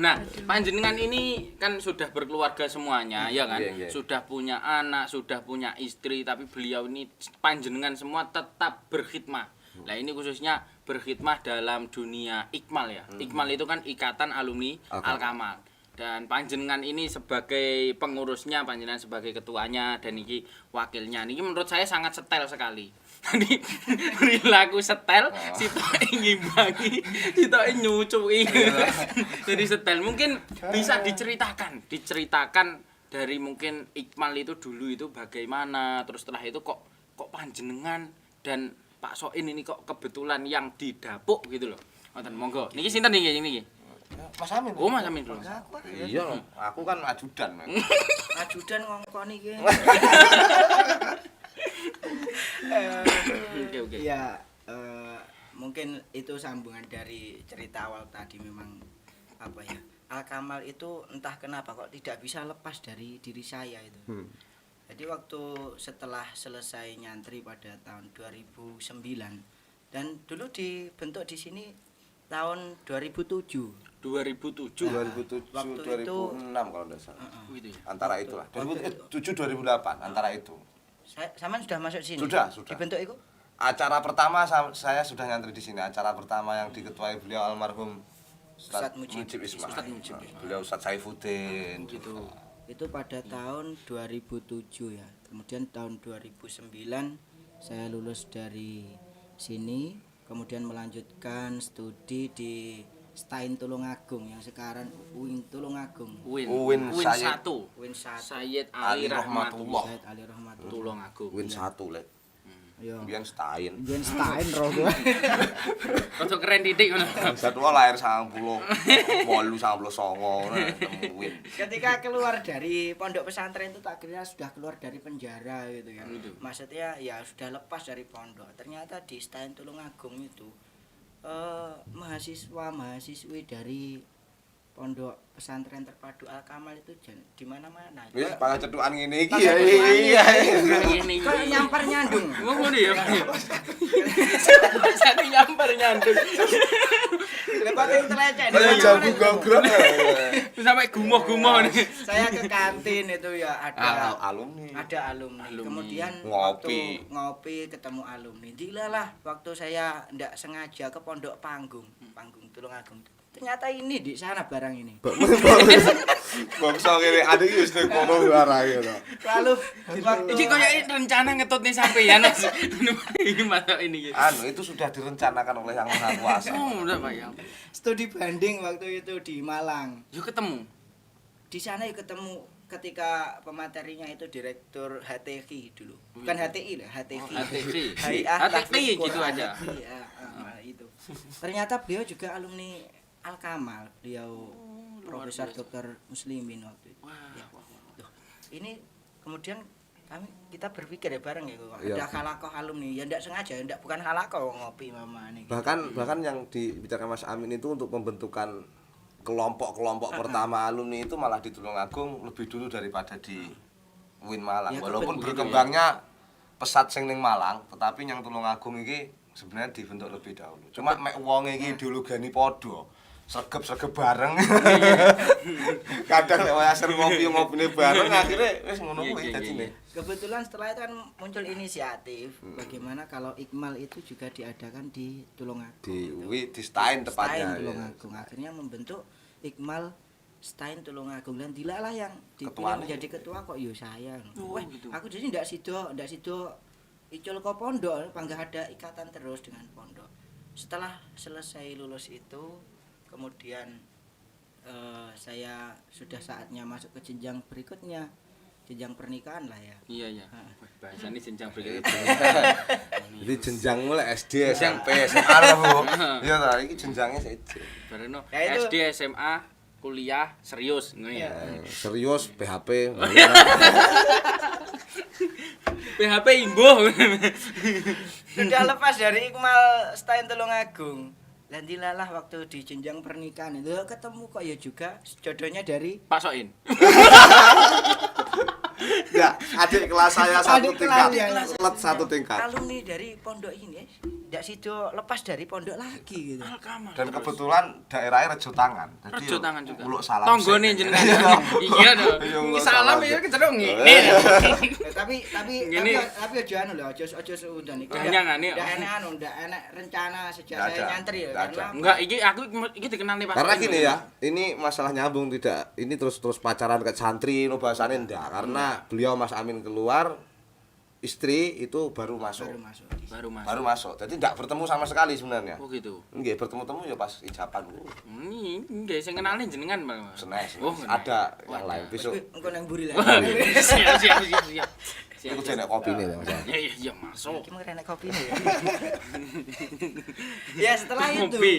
Nah, panjenengan ini kan sudah berkeluarga semuanya, ya kan? Iya. Sudah punya anak, sudah punya istri, tapi beliau ini panjenengan semua tetap berkhidmah. Nah, ini khususnya berkhidmah dalam dunia Ikmal ya. Ikmal itu kan Ikatan Alumni Al-Kamal. Dan panjenengan ini sebagai pengurusnya, panjenengan sebagai ketuanya dan iki wakilnya. Ini menurut saya sangat setel sekali. Tadi perilaku setel, sitoke ngimbangi, sitoke nyucuki. Jadi setel mungkin bisa diceritakan dari mungkin Ikmal itu dulu itu bagaimana, terus setelah itu kok panjenengan dan Pak Soin ini kok kebetulan yang didapuk gitu loh. Ngoten, monggo. Niki sinten niki? Mas Amin. Oh, Mas Amin dulu. Iya loh, aku kan ajudan. Ajudan ngongkon iki. Oke. Ya, mungkin itu sambungan dari cerita awal tadi memang apa ya? Al-Kamal itu entah kenapa kok tidak bisa lepas dari diri saya itu. Jadi waktu setelah selesai nyantri pada tahun 2009 dan dulu dibentuk di sini tahun 2007. 2007. 2007 waktu 2006 kalau tidak salah. Gitu ya. Antara itulah. 2007 2008 antara itu. Sama sudah masuk sini. Sudah. Dibentuk itu? Acara pertama saya sudah nyantri di sini. Acara pertama yang diketuai beliau almarhum Ustadz Mujib Ismail. Ustadz Mujib. Beliau Ustadz Saifuddin Gitu. Itu pada tahun 2007 ya. Kemudian tahun 2009 saya lulus dari sini, kemudian melanjutkan studi di Stain Tulungagung yang sekarang UIN Tulungagung. Uwin Sayyid. 1. UIN 1 Sayyid Ali Ali Rahmatullah. Said Ali Rahmatullah. Tulungagung. Win 1 lek. Yo. Biyen Stain. Biyen Stain roh gua. Rada keren titik ngono. Satwa lahir 98 99 ngono Win. Ketika keluar dari pondok pesantren itu tak kira sudah keluar dari penjara gitu ya. Maksudnya ya sudah lepas dari pondok. Ternyata di Stain Tulungagung itu mahasiswa-mahasiswi dari pondok pesantren terpadu Al-Kamal itu di mana-mana. Wis pala cetukan ngene iki Pala ya. cetukan Iya. Ngene iki. Kayak nyampar nyandung. Oh, ngono ya. Sate nyamper nyandung. Lepas itu telecek. di Kayak mana-mana jago itu. gogrok. Sampai gumoh-gumoh nih. Saya ke kantin itu ya ada Alumni. alumni. Kemudian Ngopi. waktu ngopi ketemu alumni. Dilalah waktu saya ndak sengaja ke pondok panggung Tulungagung. Ternyata ini di sana barang ini. Bangsa kene ada iki wis kono barang ya to. Lalu waktu Iki koyo rencana ngetut nih sampeyan. Iki matok ini. Anu itu sudah direncanakan oleh Yang Maha Kuasa. Oh, udah Pak ya. studi banding waktu itu di Malang. Yuk ketemu. Di sana ya ketemu ketika pematerinya itu direktur HTI dulu. Bukan HTI lah, HTI. HTI. Hay'ah HTI Tahfidz gitu Quran. aja. Iya, itu. Ternyata beliau juga alumni Al-Kamal. Beliau Profesor Dr. Muslimin waktu itu. Ya. Loh, ini kemudian kita berpikir ya bareng ya, kok Iya. ada halakoh alumni. Ya enggak sengaja, enggak bukan halakoh ngopi mama nih. Bahkan yang dibicarakan Mas Amin itu untuk pembentukan kelompok-kelompok pertama alumni itu malah di Tulungagung lebih dulu daripada di UIN Malang. Ya, Walaupun betul. berkembangnya pesat sing ning Malang, tetapi yang Tulungagung iki sebenarnya dibentuk lebih dahulu. Cuma mek wonge iki ideologine padha. Sregep-sregep bareng. Kadang lek wayah ser ngopi-ngopine bareng akhirnya wis ngono kuwi dadine. Kebetulan setelah itu kan muncul inisiatif bagaimana kalau Ikmal itu juga diadakan di Tulungagung. Di Stain Stain tepatnya. Tulungagung. Akhirnya membentuk Ikmal Stain Tulungagung dan dilalah yang dipilih Ketuanya. menjadi ketua kok yo saya. Oh, Wah, gitu. aku jadi ndak sido icul ke pondok, panggah ada ikatan terus dengan pondok. Setelah selesai lulus itu kemudian saya sudah saatnya masuk ke jenjang berikutnya, jenjang pernikahan lah ya. Iya iya. Bahasa ini jenjang berikutnya. Jadi jenjang mulai SD, SMP, SMA lah Bu. Iya ta, iki jenjangnya siji. Bareno Ya, itu- SD, SMA, kuliah serius ngono ya. Serius PHP. PHP imbuh. Sudah lepas dari Ikmal Stain Tulungagung. Dan dilalah waktu di jenjang pernikahan itu ketemu kok ya juga jodohnya dari Pak Soin. Ya, adik kelas saya satu Adik tingkat. kelas. Let satu tingkat. alumni dari pondok ini, ndak sido lepas dari pondok lagi gitu. Alkamah. Dan kebetulan daerahnya Rejo Tangan. Jadi Rejo Tangan juga. Uluk salam. Tonggone sik. jenengan. Iya dong. Iya, Ini uluk salam sik. ya kecerung ngene. Tapi Gini. aja anu lho, aja seudon iki. Ganyangane. Ndak enak ndak enak rencana sejak Nggak saya ada. nyantri ya Nggak ada. karena Enggak, aku dikenal nih Pak. Karena Soin. gini ya, ini masalah nyambung tidak. Ini terus pacaran ke santri, no bahasane ndak. Karena beliau Mas Amin keluar, istri itu baru masuk. Baru masuk. Jadi ndak bertemu sama sekali sebenarnya. Oh gitu. Nggih, bertemu-temu ya pas ijaban ku. Ini nggih sing kenalnya jenengan, Pak. Senes. Oh, Ada Oh, yang ada. lain. Besok engko nang mburi lah. Siap. aku jenek kopi nih Mas. Iya, masuk. Iki enak kopi nih ya. Ya setelah itu Ngopi.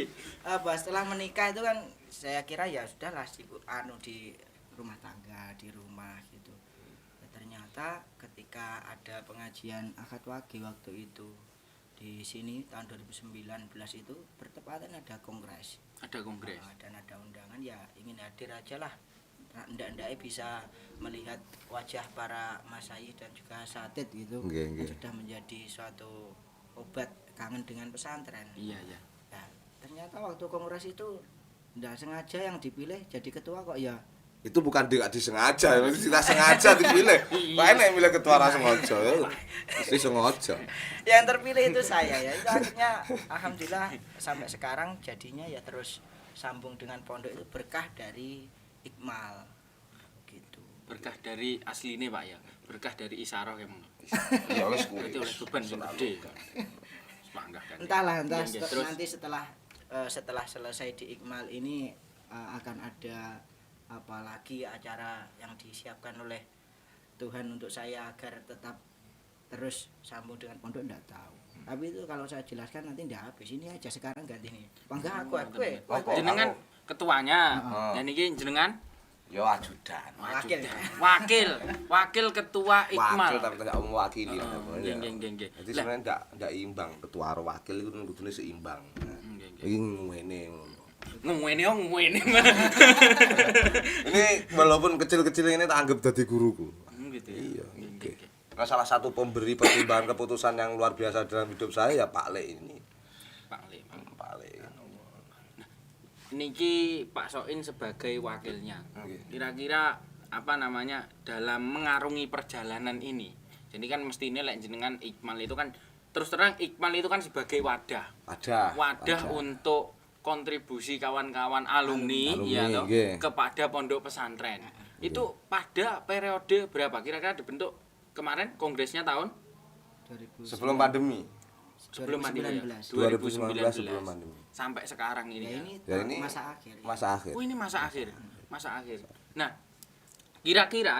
setelah menikah itu kan saya kira ya sudahlah sibuk di rumah tangga, di rumah gitu. Ya, ternyata ketika ada pengajian akad wage waktu itu di sini tahun 2019 itu bertepatan ada kongres. Ada kongres. Dan ada undangan ya ingin hadir aja lah. Ndak-ndaknya bisa melihat wajah para masayih dan juga asatid gitu. Nggih. Yang sudah menjadi suatu obat kangen dengan pesantren. Iya, iya. Nah, ternyata waktu kongres itu ndak sengaja yang dipilih jadi ketua kok ya. Itu bukan tidak disengaja, mesti tidak sengaja dipilih. Kok enak milih ketua ra sengaja. Mesti sengaja. Yang terpilih itu saya ya. Itu akhirnya alhamdulillah sampai sekarang jadinya ya terus sambung dengan pondok itu berkah dari Iqmal gitu. Berkah dari asline Pak ya. Berkah dari isaroh emang. Ya wis kuwi. Berarti oleh beban sing gede. Semanggah kan. Entahlah Iya, iya, terus nanti setelah selesai di Iqmal ini akan ada apalagi acara yang disiapkan oleh Tuhan untuk saya agar tetap terus sambung dengan pondok enggak tahu. Tapi itu kalau saya jelaskan nanti enggak habis. Ini aja sekarang ganti nih. Bangga aku. jenengan ketuanya. Dan iki jenengan Yo ajudan. wakil ketua Iqmal. Wakil tapi tidak mewakili. Nggih. Jadi sebenarnya enggak imbang ketua karo wakil itu kudune seimbang. Iki ngene ngono. Ngene. Ini walaupun kecil-kecil ini tak anggap dadi guruku. Gitu ya. Iya. Nah, salah satu pemberi pertimbangan keputusan yang luar biasa dalam hidup saya ya Pak Le ini. Pak Le. Niki Pak Soin sebagai wakilnya. Kira-kira apa namanya dalam mengarungi perjalanan ini. Jadi kan mestinya lek jenengan Iqmal itu kan terus terang Iqmal itu kan sebagai wadah untuk kontribusi kawan-kawan alumni ya toh kepada pondok pesantren. Itu pada periode berapa? Kira-kira dibentuk kemarin kongresnya tahun 2019. Sebelum pandemi. Sebelum pandemi. 2019 sebelum pandemi. Sampai sekarang ini. Ya ini masa akhir. Masa akhir. Oh, ini masa akhir. Nah, kira-kira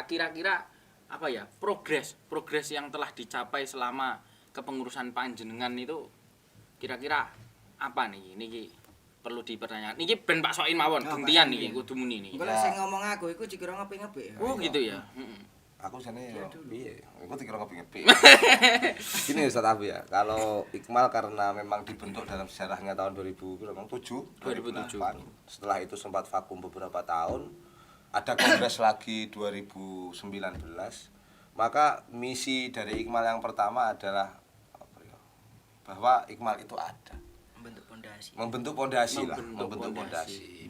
apa ya? Progres yang telah dicapai selama kepengurusan panjenengan itu kira-kira apa nih? Niki perlu dipertanyakan. Niki ben Pak Soin mawon, gantian niki kudu muni niki. Engko lek sing ngomong aku iku dikira ngepi-ngepi. Oh, gitu ya. Heeh. Aku jane yo piye? Aku dikira ngepi-ngepi. Gini Ustaz Abi ya, kalau Iqmal karena memang dibentuk dalam sejarahnya tahun 2007. Setelah itu sempat vakum beberapa tahun. Ada kongres lagi 2019. Maka misi dari Iqmal yang pertama adalah bahwa Iqmal itu ada. Membentuk pondasi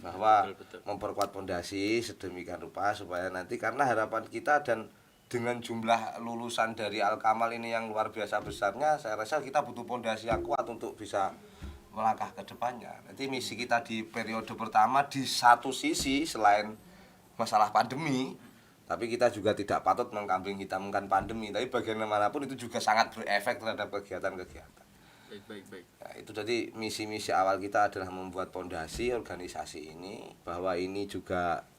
bahwa betul. Memperkuat pondasi sedemikian rupa supaya nanti karena harapan kita dan dengan jumlah lulusan dari Al-Kamal ini yang luar biasa besarnya, saya rasa kita butuh pondasi yang kuat untuk bisa melangkah ke depannya. Nanti misi kita di periode pertama di satu sisi selain masalah pandemi, tapi kita juga tidak patut mengkambing hitamkan pandemi, tapi bagaimanapun itu juga sangat berefek terhadap kegiatan-kegiatan. Baik. Nah, itu jadi misi-misi awal kita adalah membuat pondasi organisasi ini, bahwa ini juga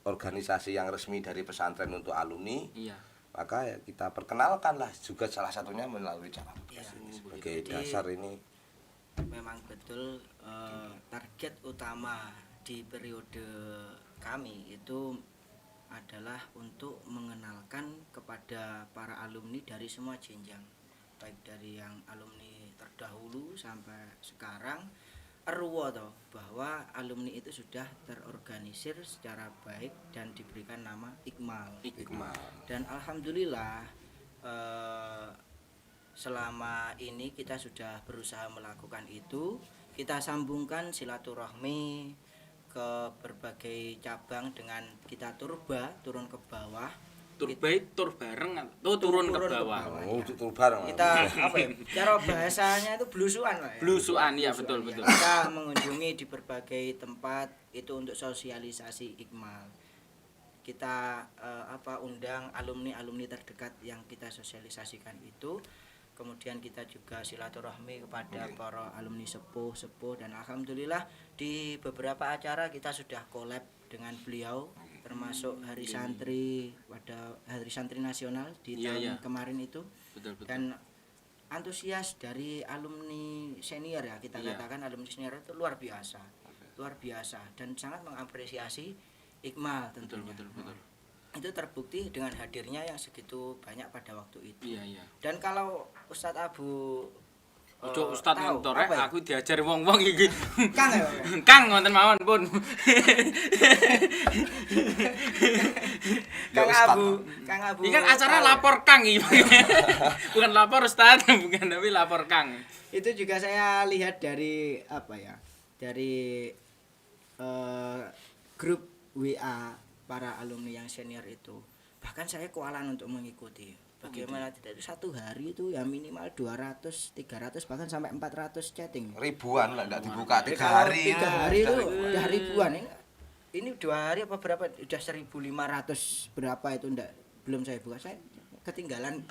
organisasi yang resmi dari pesantren untuk alumni. Iya. Maka ya kita perkenalkanlah juga salah satunya melalui cara ini sebagai dasar ini. Memang betul target utama di periode kami itu adalah untuk mengenalkan kepada para alumni dari semua jenjang, baik dari yang alumni terdahulu sampai sekarang bahwa alumni itu sudah terorganisir secara baik dan diberikan nama Iqmal. Dan alhamdulillah selama ini kita sudah berusaha melakukan itu. Kita sambungkan silaturahmi ke berbagai cabang dengan kita turun ke bawah. Tur bareng atau turun ke bawah. Tur bareng. Kita apa ya? Cara bahasanya itu blusuan lah ya. Blusuan ya, betul. Kita mengunjungi di berbagai tempat itu untuk sosialisasi Iqmal. Kita undang alumni terdekat yang kita sosialisasikan itu. Kemudian kita juga silaturahmi kepada para alumni sepuh dan alhamdulillah di beberapa acara kita sudah collab dengan beliau, termasuk Hari Santri pada Hari Santri Nasional di tahun kemarin itu. Betul. Dan antusias dari alumni senior ya, kita katakan alumni senior itu luar biasa dan sangat mengapresiasi Iqmal tentunya. Betul. Itu terbukti dengan hadirnya yang segitu banyak pada waktu itu. Dan kalau Ustadz Abu Ojo ustad tahu, mentor apa ya? aku diajari wong-wong iki. Kang ya. Kang ngoten mawon pun. Kang Ustad. Abu, Kang Abu. Ini kan acara tahu. lapor Kang iki. Bukan lapor ustad, bukan tapi lapor Kang. Itu juga saya lihat dari apa ya? Dari grup WA para alumni yang senior itu. Bahkan saya kewalahan untuk mengikuti. Bagaimana tidak itu satu hari itu ya minimal 200, 300 bahkan sampai 400 chatting. Ribuan lah enggak dibuka 3 Kalau hari. 3 hari itu udah ribuan. Ini 2 hari apa berapa? Udah 1.500 berapa itu enggak belum saya buka. Saya ketinggalan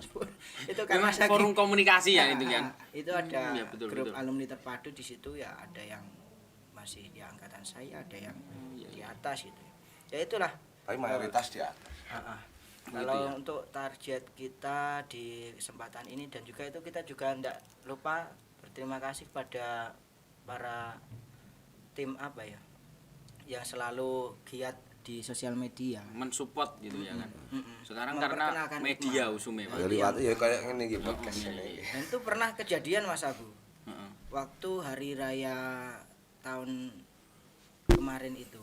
itu karena Memang saking- forum komunikasi ya itu kan. Itu ada Ya, betul, grup betul. alumni terpadu di situ ya ada yang masih di angkatan saya, ada yang di atas gitu. Ya itulah. Tapi mayoritas di atas. Kalau ya. untuk target kita di kesempatan ini dan juga itu kita juga tidak lupa berterima kasih pada para tim apa ya yang selalu giat di sosial media. Mensupport gitu ya kan. Mm-mm. Sekarang karena Memperkenalkan media Iqmal. usume Pak. Ya liwat ya kayak ngene iki podcast iya, ini. iya. Dan itu pernah kejadian Mas Abu. Heeh. Waktu hari raya tahun kemarin itu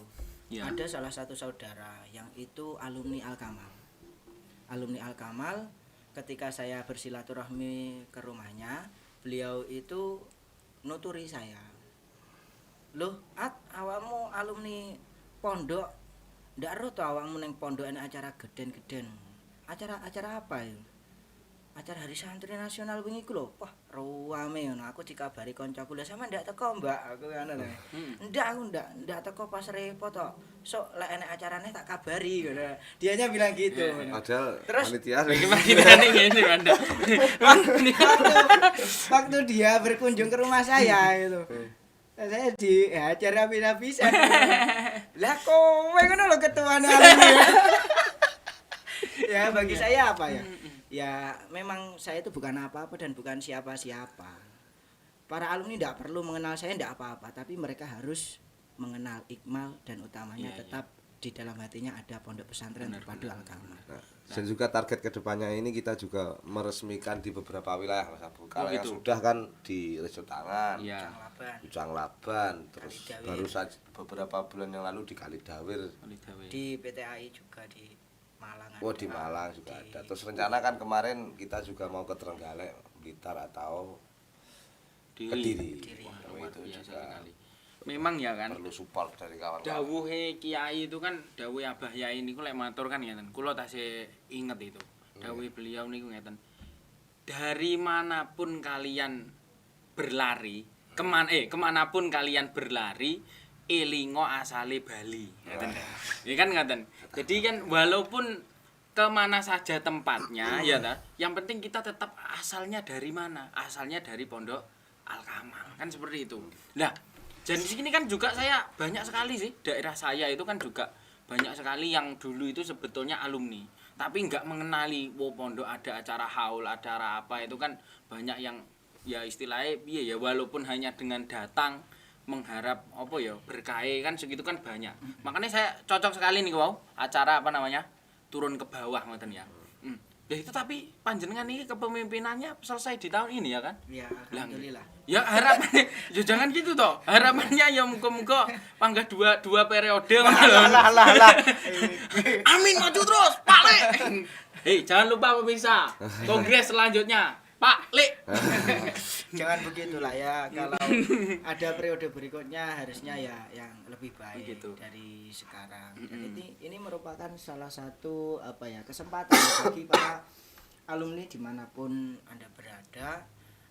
Ya. ada salah satu saudara yang itu alumni Al-Kamal. Alumni Al-Kamal ketika saya bersilaturahmi ke rumahnya, beliau itu nuturi saya. Loh, awakmu alumni pondok ndak ero to awakmu ning pondok ana acara geden-geden. Acara apa ya? Acara Hari Santri Nasional wingi ku lho. Wah, ruame ngono. Aku dikabari koncoku, "Lah sampean ndak teko, Mbak?" Aku ngono lho. Ndak, aku ndak teko pas repot tok. Sok lek enek acarane tak kabari ngono. Dianya bilang gitu. Padahal Terus- panitia Gimana ngene Anda. Waktu dia berkunjung ke rumah saya gitu. Saya di acara bisa. Lah kowe ngono lho ketuane alumni. Ya bagi saya apa ya? Ya memang saya itu bukan apa-apa dan bukan siapa-siapa. Para alumni tidak perlu mengenal saya tidak apa-apa, tapi mereka harus mengenal Iqmal dan utamanya Iya, tetap di dalam hatinya ada Pondok Pesantren Terpadu Al-Kamal. Dan juga target kedepannya ini kita juga meresmikan di beberapa wilayah Mas Abu. Kalau yang gitu. sudah kan di Rejo Tangan, Iya. Laban, Ujang Laban, terus Kalidawir. baru saja beberapa bulan yang lalu di Kalidawir. di PTAI juga di Malang. Oh ada. di Malang juga Di- ada. Terus rencana kan kemarin kita juga mau ke Trenggalek, Blitar atau Kediri. Wah, Tapi luar itu biasa juga sekali. Memang ya kan. perlu support dari kawan-kawan. Dawuhe kiai itu kan dawuhe Abah Yai niku lek matur kan ngeten. Kula tasih inget itu. Dawuhe beliau niku ngeten. Dari manapun kalian berlari, kemanapun kalian berlari, elingo asale Bali. Ngeten. Ya kan ngeten. Jadi kan walaupun kemana saja tempatnya ya ta, yang penting kita tetap asalnya dari mana? Asalnya dari Pondok Al-Kamal. Kan seperti itu. Nah, dan di sini kan juga saya banyak sekali sih daerah saya itu kan juga banyak sekali yang dulu itu sebetulnya alumni tapi nggak mengenali pondok ada acara haul acara apa itu kan banyak yang ya istilahnya iya ya walaupun hanya dengan datang mengharap apa ya berkahi kan segitu kan banyak makanya saya cocok sekali nih wow acara apa namanya turun ke bawah ngoten ya. Ya itu tapi panjenengan ini kepemimpinannya selesai di tahun ini ya kan? Ya, alhamdulillah. Ya harapannya, ya jangan gitu toh. Harapannya ya muka-muka panggah dua periode. Lah. Amin maju terus, Pak Le. Hei, jangan lupa pemirsa. Kongres selanjutnya, Pak Le. Jangan begitulah ya. Kalau ada periode berikutnya harusnya ya yang lebih baik Begitu. dari sekarang. Dan ini merupakan salah satu apa ya kesempatan bagi para alumni dimanapun Anda berada.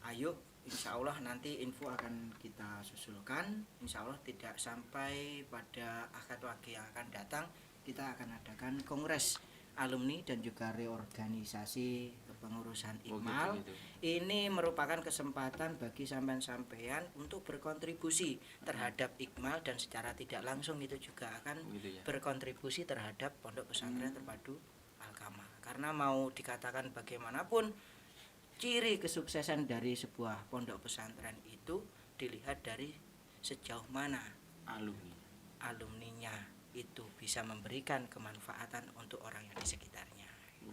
Ayo, insya Allah nanti info akan kita susulkan. Insya Allah tidak sampai pada akad wage yang akan datang kita akan adakan kongres alumni dan juga reorganisasi kepengurusan Iqmal. gitu. Ini merupakan kesempatan bagi sampean-sampean untuk berkontribusi terhadap Iqmal dan secara tidak langsung itu juga akan Gitu ya. berkontribusi terhadap Pondok Pesantren Terpadu Al-Kamal. Karena mau dikatakan bagaimanapun ciri kesuksesan dari sebuah pondok pesantren itu dilihat dari sejauh mana Alumni. alumninya itu bisa memberikan kemanfaatan untuk orang yang di sekitarnya.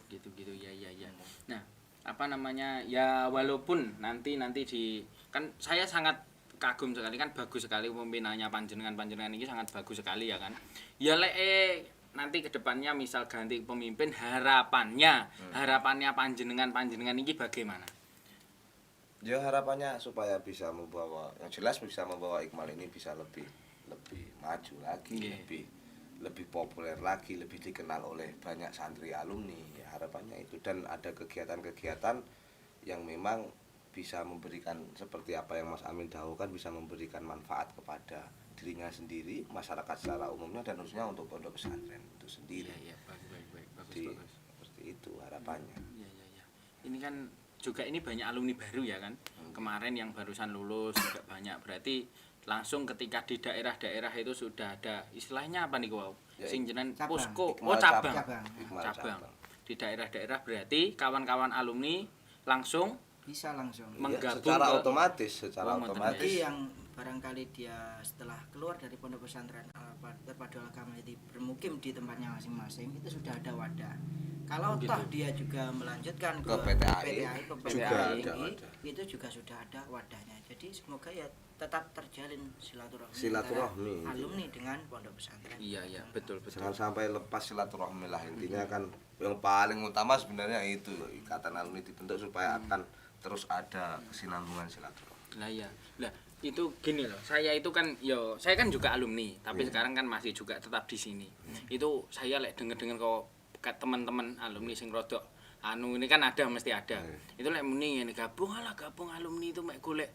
Gitu ya. Nah, apa namanya ya walaupun nanti di kan saya sangat kagum sekali kan bagus sekali pemimpinannya panjenengan ini sangat bagus sekali ya kan ya nanti kedepannya misal ganti pemimpin harapannya panjenengan ini bagaimana? Ya harapannya supaya bisa membawa yang jelas bisa membawa Iqmal ini bisa lebih maju lagi, lebih populer lagi, lebih dikenal oleh banyak santri alumni. Ya, harapannya itu dan ada kegiatan-kegiatan yang memang bisa memberikan seperti apa yang Mas Amin dahulukan bisa memberikan manfaat kepada dirinya sendiri, masyarakat secara umumnya dan khususnya untuk pondok pesantren itu sendiri. Iya, bagus. Seperti itu harapannya. Iya. Ini kan juga ini banyak alumni baru ya kan. Kemarin yang barusan lulus juga banyak. Berarti langsung ketika di daerah-daerah itu sudah ada istilahnya apa nih wow? Ya, Sing jenengan cabang. posko, Iqmal cabang. Cabang. Di daerah-daerah berarti kawan-kawan alumni langsung bisa langsung. menggabung secara ke- otomatis otomatis. Jadi yang barangkali dia setelah keluar dari pondok pesantren terpadu agama itu bermukim di tempatnya masing-masing itu sudah ada wadah. Kalau Gitu. toh dia juga melanjutkan Ke ke PTAI, ke juga PTAI ada ini, wadah. itu juga sudah ada wadahnya. Jadi semoga ya tetap terjalin silaturahmi Silaturahmi. antara alumni dengan pondok pesantren. Iya, betul. Jangan sampai lepas silaturahmi lah intinya kan yang paling utama sebenarnya itu ikatan alumni dibentuk supaya akan terus ada kesinambungan silaturahmi. Lah iya. Lah itu gini loh. Saya itu kan saya kan juga alumni, tapi sekarang kan masih juga tetap di sini. Itu saya denger kok teman-teman alumni sing rodok ini kan ada mesti ada. Itu muni ngene gabung alumni itu mek golek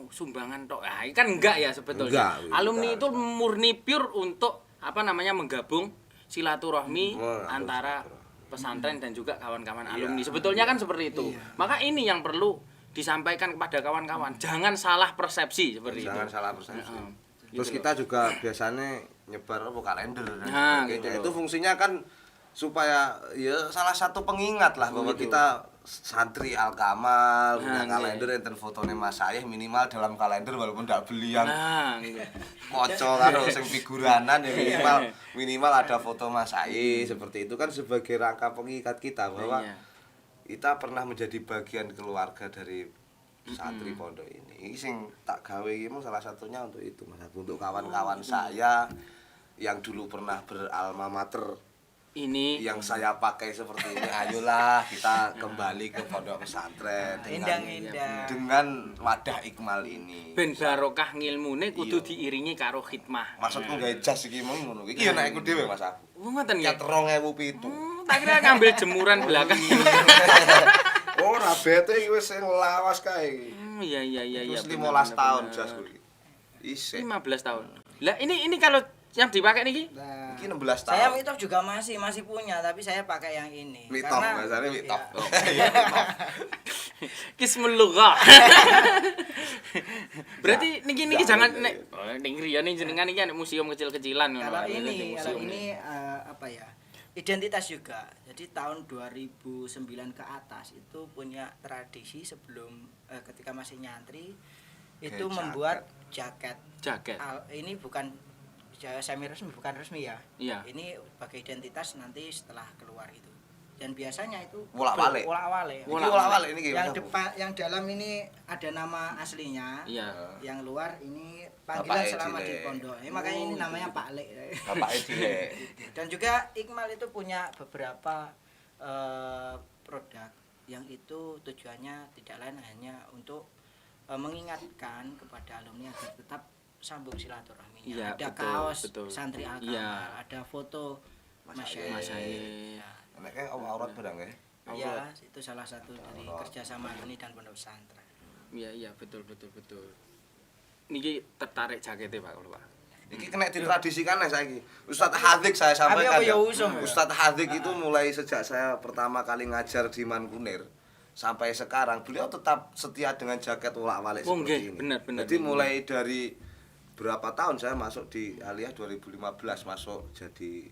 sumbangan tok. Ah, kan enggak ya sebetulnya. Enggak, Alumni enggak. itu murni pure untuk menggabung silaturahmi antara pesantren dan juga kawan-kawan alumni. Sebetulnya kan seperti itu. Maka ini yang perlu disampaikan kepada kawan-kawan. Jangan salah persepsi seperti Jangan itu. salah persepsi. Gitu Terus loh. kita juga biasanya nyebar kalender dan Nah, sebagainya. gitu loh. Itu fungsinya kan supaya ya salah satu pengingat lah bahwa Gitu. kita santri Al-Kamal punya Nah, kalender enten fotonya Mas Syahih minimal dalam kalender walaupun tidak beli yang Nah, gitu. moco karo sing figuranan ya minimal ada foto Mas Syahih seperti itu kan sebagai rangka pengingat kita bahwa Iya. kita pernah menjadi bagian keluarga dari santri pondok ini. Ini sing tak gawe iki mung salah satunya untuk itu Mas, untuk kawan-kawan saya yang dulu pernah beralma mater Ini yang saya pakai seperti ini. Ayolah kita kembali ke pondok pesantren Indah-indah. dengan wadah Iqmal ini. ben barokah ngilmune kudu Iya. diiringi karo khidmah. Maksudku gawe jas iki mung ngono. Iki ya nek aku dhewe Mas aku. Ngoten ya. Cat 2007. Tak kira ngambil jemuran belakang. Ora bete iki wis sing lawas kae. Iya. Terus bener, 15 tahun bener. jasku iki. Isih. 15 tahun. Lah ini kalau yang dipakai niki Nah, Iki 16 tahun. saya mitop juga masih punya tapi saya pakai yang ini. Mitop, Karena- bahasanya mitop. Iya. Kismul lughah. Berarti niki jangan nek ning riyane jenengan iki nek museum kecil-kecilan ngono. Kalau Nek ini museum. apa ya? Identitas juga. Jadi tahun 2009 ke atas itu punya tradisi sebelum ketika masih nyantri itu Kayak membuat jaket. jaket. Ini bukan semi resmi, bukan resmi ya. Iya. Ini sebagai identitas nanti setelah keluar itu. Dan biasanya itu Wolak-walik. Wolak-walik. Iki olah-olah ini Yang depan, yang dalam ini ada nama aslinya. Iya. Yang luar ini panggilan Bapak selama Ejile. di pondok. Makanya ini namanya Pak Lek. Bapak Ejile. Dan juga Iqmal itu punya beberapa produk yang itu tujuannya tidak lain hanya untuk mengingatkan kepada alumni agar tetap sambung silaturahminya. Iya, Ada betul, kaos betul. santri Al-Kamal, Iya. ada foto Mas Mas Syahid. Mas Syahid. Syahid. Ya. Nek aurat barang ya. Iya, itu salah satu dari kerjasama alumni dan pondok pesantren. Iya, betul. Niki tertarik jaketnya Pak kalau Pak. Iki kena ditradisikan lah saiki. Ustadz Hadik saya sampaikan. Apa ya, ya. usum ya? Ustadz Hadik itu mulai sejak saya pertama kali ngajar di Mankunir sampai sekarang beliau tetap setia dengan jaket wolak-walik Oh, seperti nggih, ini. bener. Jadi mulai dari berapa tahun saya masuk di Aliyah 2015 masuk jadi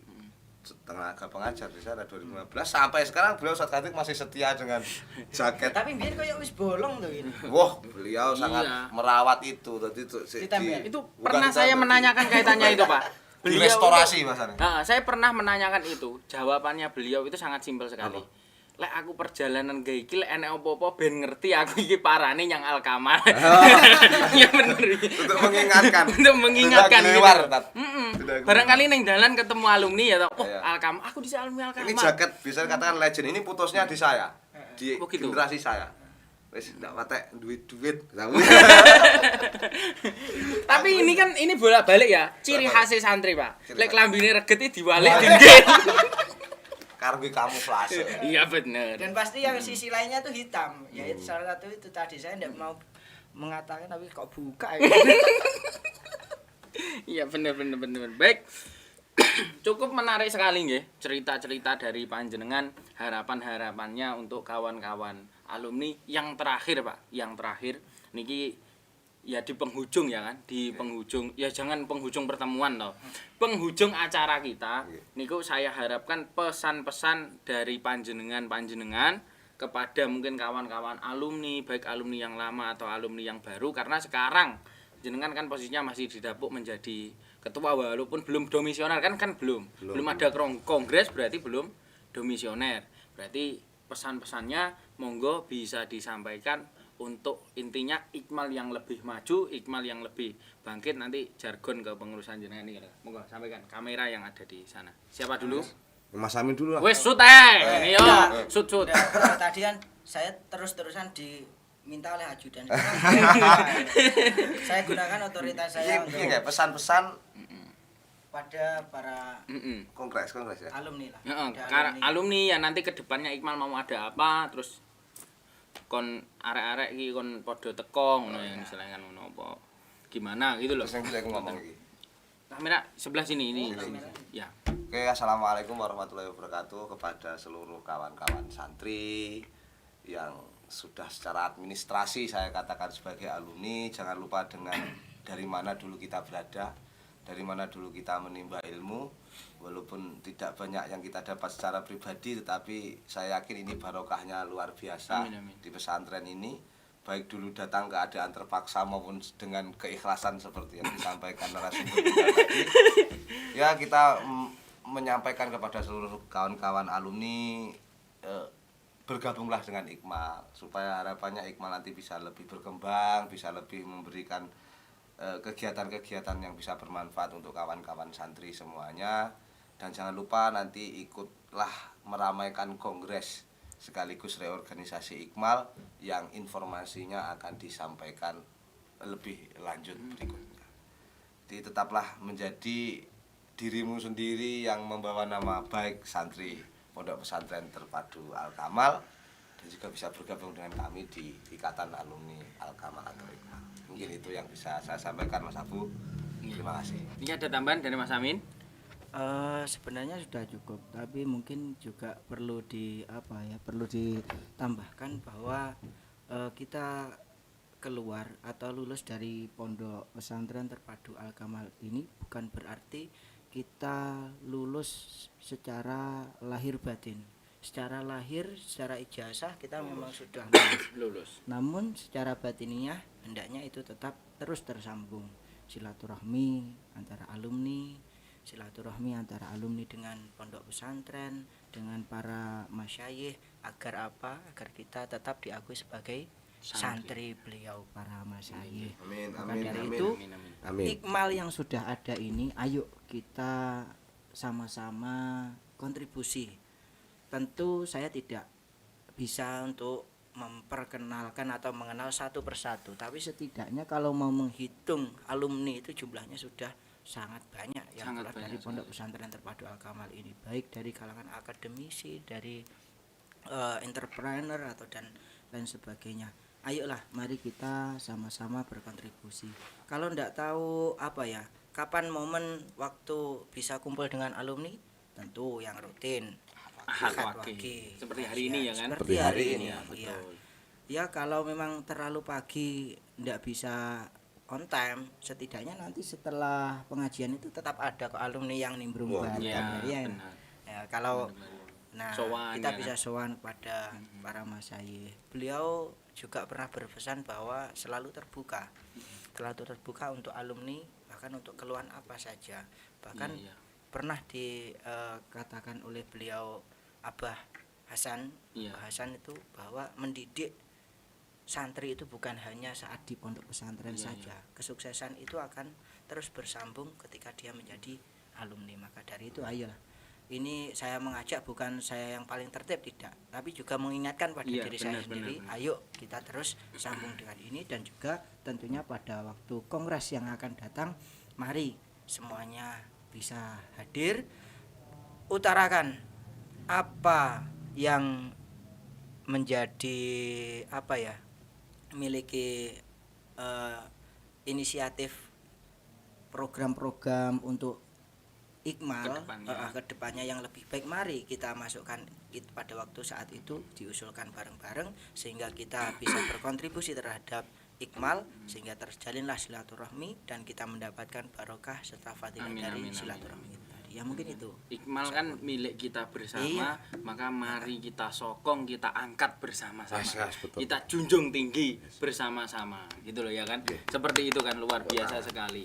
tenaga pengajar di sana 2015 sampai sekarang beliau Ustadz Hadik masih setia dengan jaket. Tapi biar kayak wis bolong tuh ini. Wah, beliau sangat Iya. merawat itu. Tadi Ditempel. Itu bukan pernah saya ditempel, menanyakan kaitannya itu Pak. di restorasi Mas Ani. Nah, saya pernah menanyakan itu. Jawabannya beliau itu sangat simpel sekali. Apa? lek aku perjalanan gawe iki lek enek apa-apa ben ngerti aku iki parane nyang Alkamal. Iya bener. Untuk mengingatkan. Untuk mengingatkan Tidak keluar, gitu. Tat. Barangkali ning dalan ketemu alumni ya toh. Oh, Iya. Alkamal. Aku di alumni Alkamal. Ini jaket bisa dikatakan legend, ini putusnya di saya. Di Oh, gitu. generasi saya. Wis ndak patek duit-duit. Tapi ini bolak-balik ya. Ciri khas santri, Pak. Ciri Lek khas. klambine reget diwalik dingin. Karbi kamuflase. Iya bener. Dan pasti yang sisi lainnya tuh hitam. Ya itu salah satu itu tadi saya tidak mau mengatakan tapi kok buka ya. Iya bener. Baik. Cukup menarik sekali nggih cerita-cerita dari panjenengan, harapan-harapannya untuk kawan-kawan alumni yang terakhir, Pak. Yang terakhir niki ya di penghujung ya kan, di penghujung ya jangan penghujung pertemuan toh. Penghujung acara kita niku saya harapkan pesan-pesan dari panjenengan kepada mungkin kawan-kawan alumni, baik alumni yang lama atau alumni yang baru, karena sekarang jenengan kan posisinya masih didapuk menjadi ketua walaupun belum domisioner kan belum ada kongres, berarti belum domisioner. Berarti pesan-pesannya monggo bisa disampaikan untuk intinya ikmal yang lebih maju, ikmal yang lebih bangkit, nanti jargon ke pengurusan jenengan ini. Monggo sampaikan kamera yang ada di sana. Siapa dulu? Mas Amin dulu lah. Wes sut ini yo, sut. Udah, tadi kan saya terus-terusan diminta oleh ajudan. Saya gunakan otoritas saya untuk Iya, pesan-pesan pada para kongres ya. alumni lah. Heeh, Ada alumni ya nanti ke depannya Ikmal mau ada apa, terus kon arek-arek iki kon padha teko ngono ya istilahnya ngono apa. Gimana gitu loh. Terus yang bisa aku ngomong iki. Kamera sebelah sini ini. Ya. Oke, assalamualaikum warahmatullahi wabarakatuh kepada seluruh kawan-kawan santri yang sudah secara administrasi saya katakan sebagai alumni. Jangan lupa dengan dari mana dulu kita berada, dari mana dulu kita menimba ilmu. Walaupun tidak banyak yang kita dapat secara pribadi, tetapi saya yakin ini barokahnya luar biasa. Amin. Di pesantren ini. Baik dulu datang keadaan terpaksa maupun dengan keikhlasan seperti yang disampaikan narasumber kita tadi. Ya, kita menyampaikan kepada seluruh kawan-kawan alumni bergabunglah dengan Ikmal supaya harapannya Ikmal nanti bisa lebih berkembang, bisa lebih memberikan kegiatan-kegiatan yang bisa bermanfaat untuk kawan-kawan santri semuanya. Dan jangan lupa nanti ikutlah meramaikan kongres sekaligus reorganisasi Ikmal yang informasinya akan disampaikan lebih lanjut berikutnya. Jadi tetaplah menjadi dirimu sendiri yang membawa nama baik santri Pondok Pesantren Terpadu Alkamal, dan juga bisa bergabung dengan kami di Ikatan Alumni Alkamal atau Ikmal. Mungkin itu yang bisa saya sampaikan, Mas Abu. Terima kasih. Ini ada tambahan dari Mas Amin? sebenarnya sudah cukup, tapi mungkin juga perlu ditambahkan bahwa kita keluar atau lulus dari Pondok Pesantren Terpadu Alkamal ini bukan berarti kita lulus secara lahir batin. Secara lahir, secara ijazah kita memang sudah Lulus. namun secara batinnya hendaknya itu tetap terus tersambung, silaturahmi antara alumni, silaturahmi antara alumni dengan pondok pesantren, dengan para masyayikh, agar apa? Agar kita tetap diakui sebagai santri beliau para masyayikh. Amin, Maka amin, dari amin. itu Amin. ikmal yang sudah ada ini, ayo kita sama-sama kontribusi. Tentu saya tidak bisa untuk memperkenalkan atau mengenal satu persatu, tapi setidaknya kalau mau menghitung alumni itu jumlahnya sudah sangat banyak yang Sangat keluar banyak dari Pondok Pesantren Terpadu Alkamal ini, baik dari kalangan akademisi, dari entrepreneur atau dan lain sebagainya. Ayolah, mari kita sama-sama berkontribusi. Kalau ndak tahu apa ya, kapan momen waktu bisa kumpul dengan alumni, tentu yang rutin Ahad Ahad Wage. Wage. Seperti hari ini ya kan? Seperti hari ini ya, iya. betul. Ya kalau memang terlalu pagi ndak bisa on time, setidaknya nanti setelah pengajian itu tetap ada kok alumni yang nimbrung Wah, bareng. Iya, Ya, benar. ya, kalau nah Sowan, kita ya bisa kan? sowan kepada para masyayikh. Beliau juga pernah berpesan bahwa selalu terbuka untuk alumni, bahkan untuk keluhan apa saja. Bahkan Iya. pernah dikatakan oleh beliau, Abah, Hasan, Iya. Pak Hasan itu bahwa mendidik santri itu bukan hanya saat di pondok pesantren Iya, saja. Kesuksesan itu akan terus bersambung ketika dia menjadi alumni. Maka dari itu ayolah. Ini saya mengajak bukan saya yang paling tertib tidak, tapi juga mengingatkan pada Iya, diri saya benar, sendiri. benar. Ayo kita terus sambung dengan ini dan juga tentunya pada waktu kongres yang akan datang, mari semuanya bisa hadir, utarakan apa yang menjadi memiliki inisiatif program-program untuk Iqmal kedepannya yang lebih baik. Mari kita masukkan pada waktu saat itu, diusulkan bareng-bareng sehingga kita bisa berkontribusi terhadap Iqmal, sehingga terjalinlah silaturahmi dan kita mendapatkan barokah serta fadilah dari silaturahmi itu tadi. Ya mungkin itu. Iqmal kan milik kita bersama, Iya. maka mari kita sokong, kita angkat bersama-sama, betul. kita junjung tinggi bersama-sama, gitu loh ya kan? Seperti itu kan, luar biasa sekali.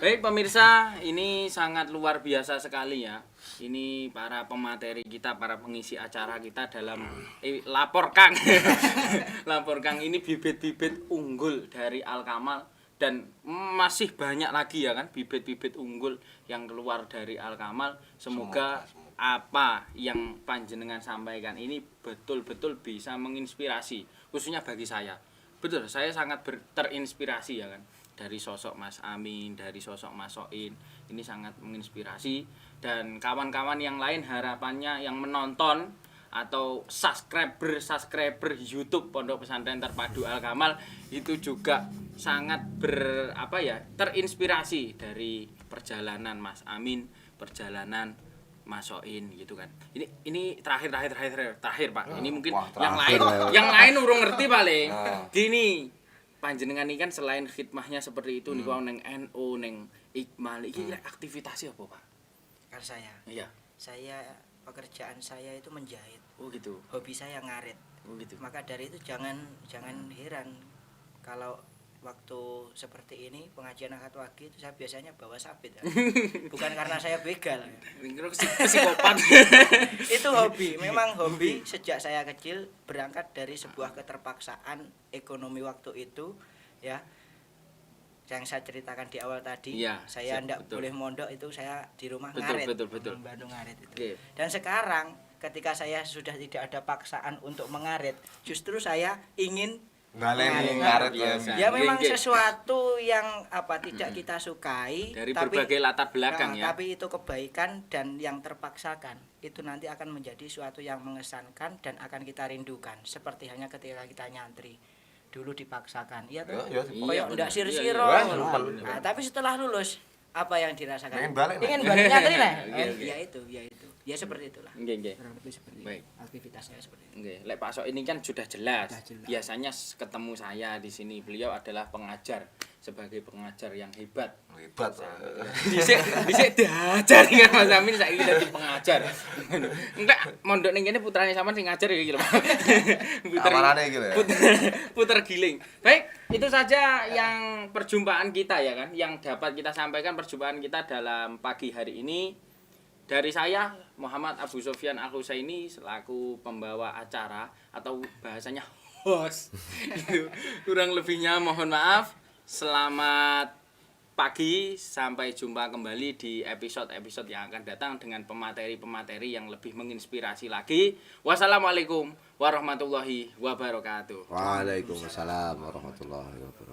Baik pemirsa, ini sangat luar biasa sekali ya. Ini para pemateri kita, para pengisi acara kita dalam lapor Kang. Lapor Kang ini bibit-bibit unggul dari Al Kamal. Dan masih banyak lagi ya kan bibit-bibit unggul yang keluar dari Al Kamal. Semoga apa yang panjenengan sampaikan ini betul-betul bisa menginspirasi, khususnya bagi saya. Betul, saya sangat terinspirasi ya kan dari sosok Mas Amin, dari sosok Mas Soin. Ini sangat menginspirasi, dan kawan-kawan yang lain harapannya yang menonton atau subscriber YouTube Pondok Pesantren Terpadu Al Kamal itu juga sangat terinspirasi dari perjalanan Mas Amin, perjalanan Mas Soin gitu kan. Ini terakhir Pak. Ini mungkin yang lain urung ngerti paling. Gini, panjenengan ini kan selain khidmahnya seperti itu niku neng NU, neng Iqmal iki aktivitasnya apa, Pak? Kan saya. Iya. Saya pekerjaan saya itu menjahit. Oh gitu. Hobi saya ngarit. Oh gitu. Maka dari itu jangan heran kalau waktu seperti ini pengajian akad wagi itu saya biasanya bawa sabit ya. Bukan karena saya begal. Psikopat. Itu hobi, memang hobi sejak saya kecil, berangkat dari sebuah keterpaksaan ekonomi waktu itu ya. Yang saya ceritakan di awal tadi, ya, saya tidak boleh mondok, itu saya di rumah ngarit, betul. Bandung ngarit itu. Okay. Dan sekarang ketika saya sudah tidak ada paksaan untuk mengarit, justru saya ingin ngarit ya memang sesuatu yang tidak kita sukai dari tapi, berbagai latar belakang ya. Tapi itu kebaikan dan yang terpaksakan itu nanti akan menjadi suatu yang mengesankan dan akan kita rindukan. Seperti hanya ketika kita nyantri dulu dipaksakan, iya tuh, kayak ndak sir-siro. Nah, tapi setelah lulus apa yang dirasakan? Ingin balik nyantri lah. Ya itu. Ya seperti itulah. Nggih. Kurang lebih seperti Baik. Aktivitasnya seperti itu. Nggih, lek Pak Sok ini kan sudah jelas. Sudah jelas. Biasanya ketemu saya di sini, beliau adalah pengajar, sebagai pengajar yang hebat. Hebat. Dhisik diajar kan Mas Amin, saiki dadi pengajar. Enggak, mondok ning kene putrane sampean sing ngajar ya iki lho. Amarane iki lho ya. Puter giling. Baik, itu saja yang perjumpaan kita ya kan, yang dapat kita sampaikan perjumpaan kita dalam pagi hari ini. Dari saya Muhammad Abu Sofyan Al-Husaini selaku pembawa acara atau bahasanya host. Kurang lebihnya mohon maaf. Selamat pagi, sampai jumpa kembali di episode-episode yang akan datang dengan pemateri-pemateri yang lebih menginspirasi lagi. Wassalamualaikum warahmatullahi wabarakatuh. Waalaikumsalam warahmatullahi wabarakatuh.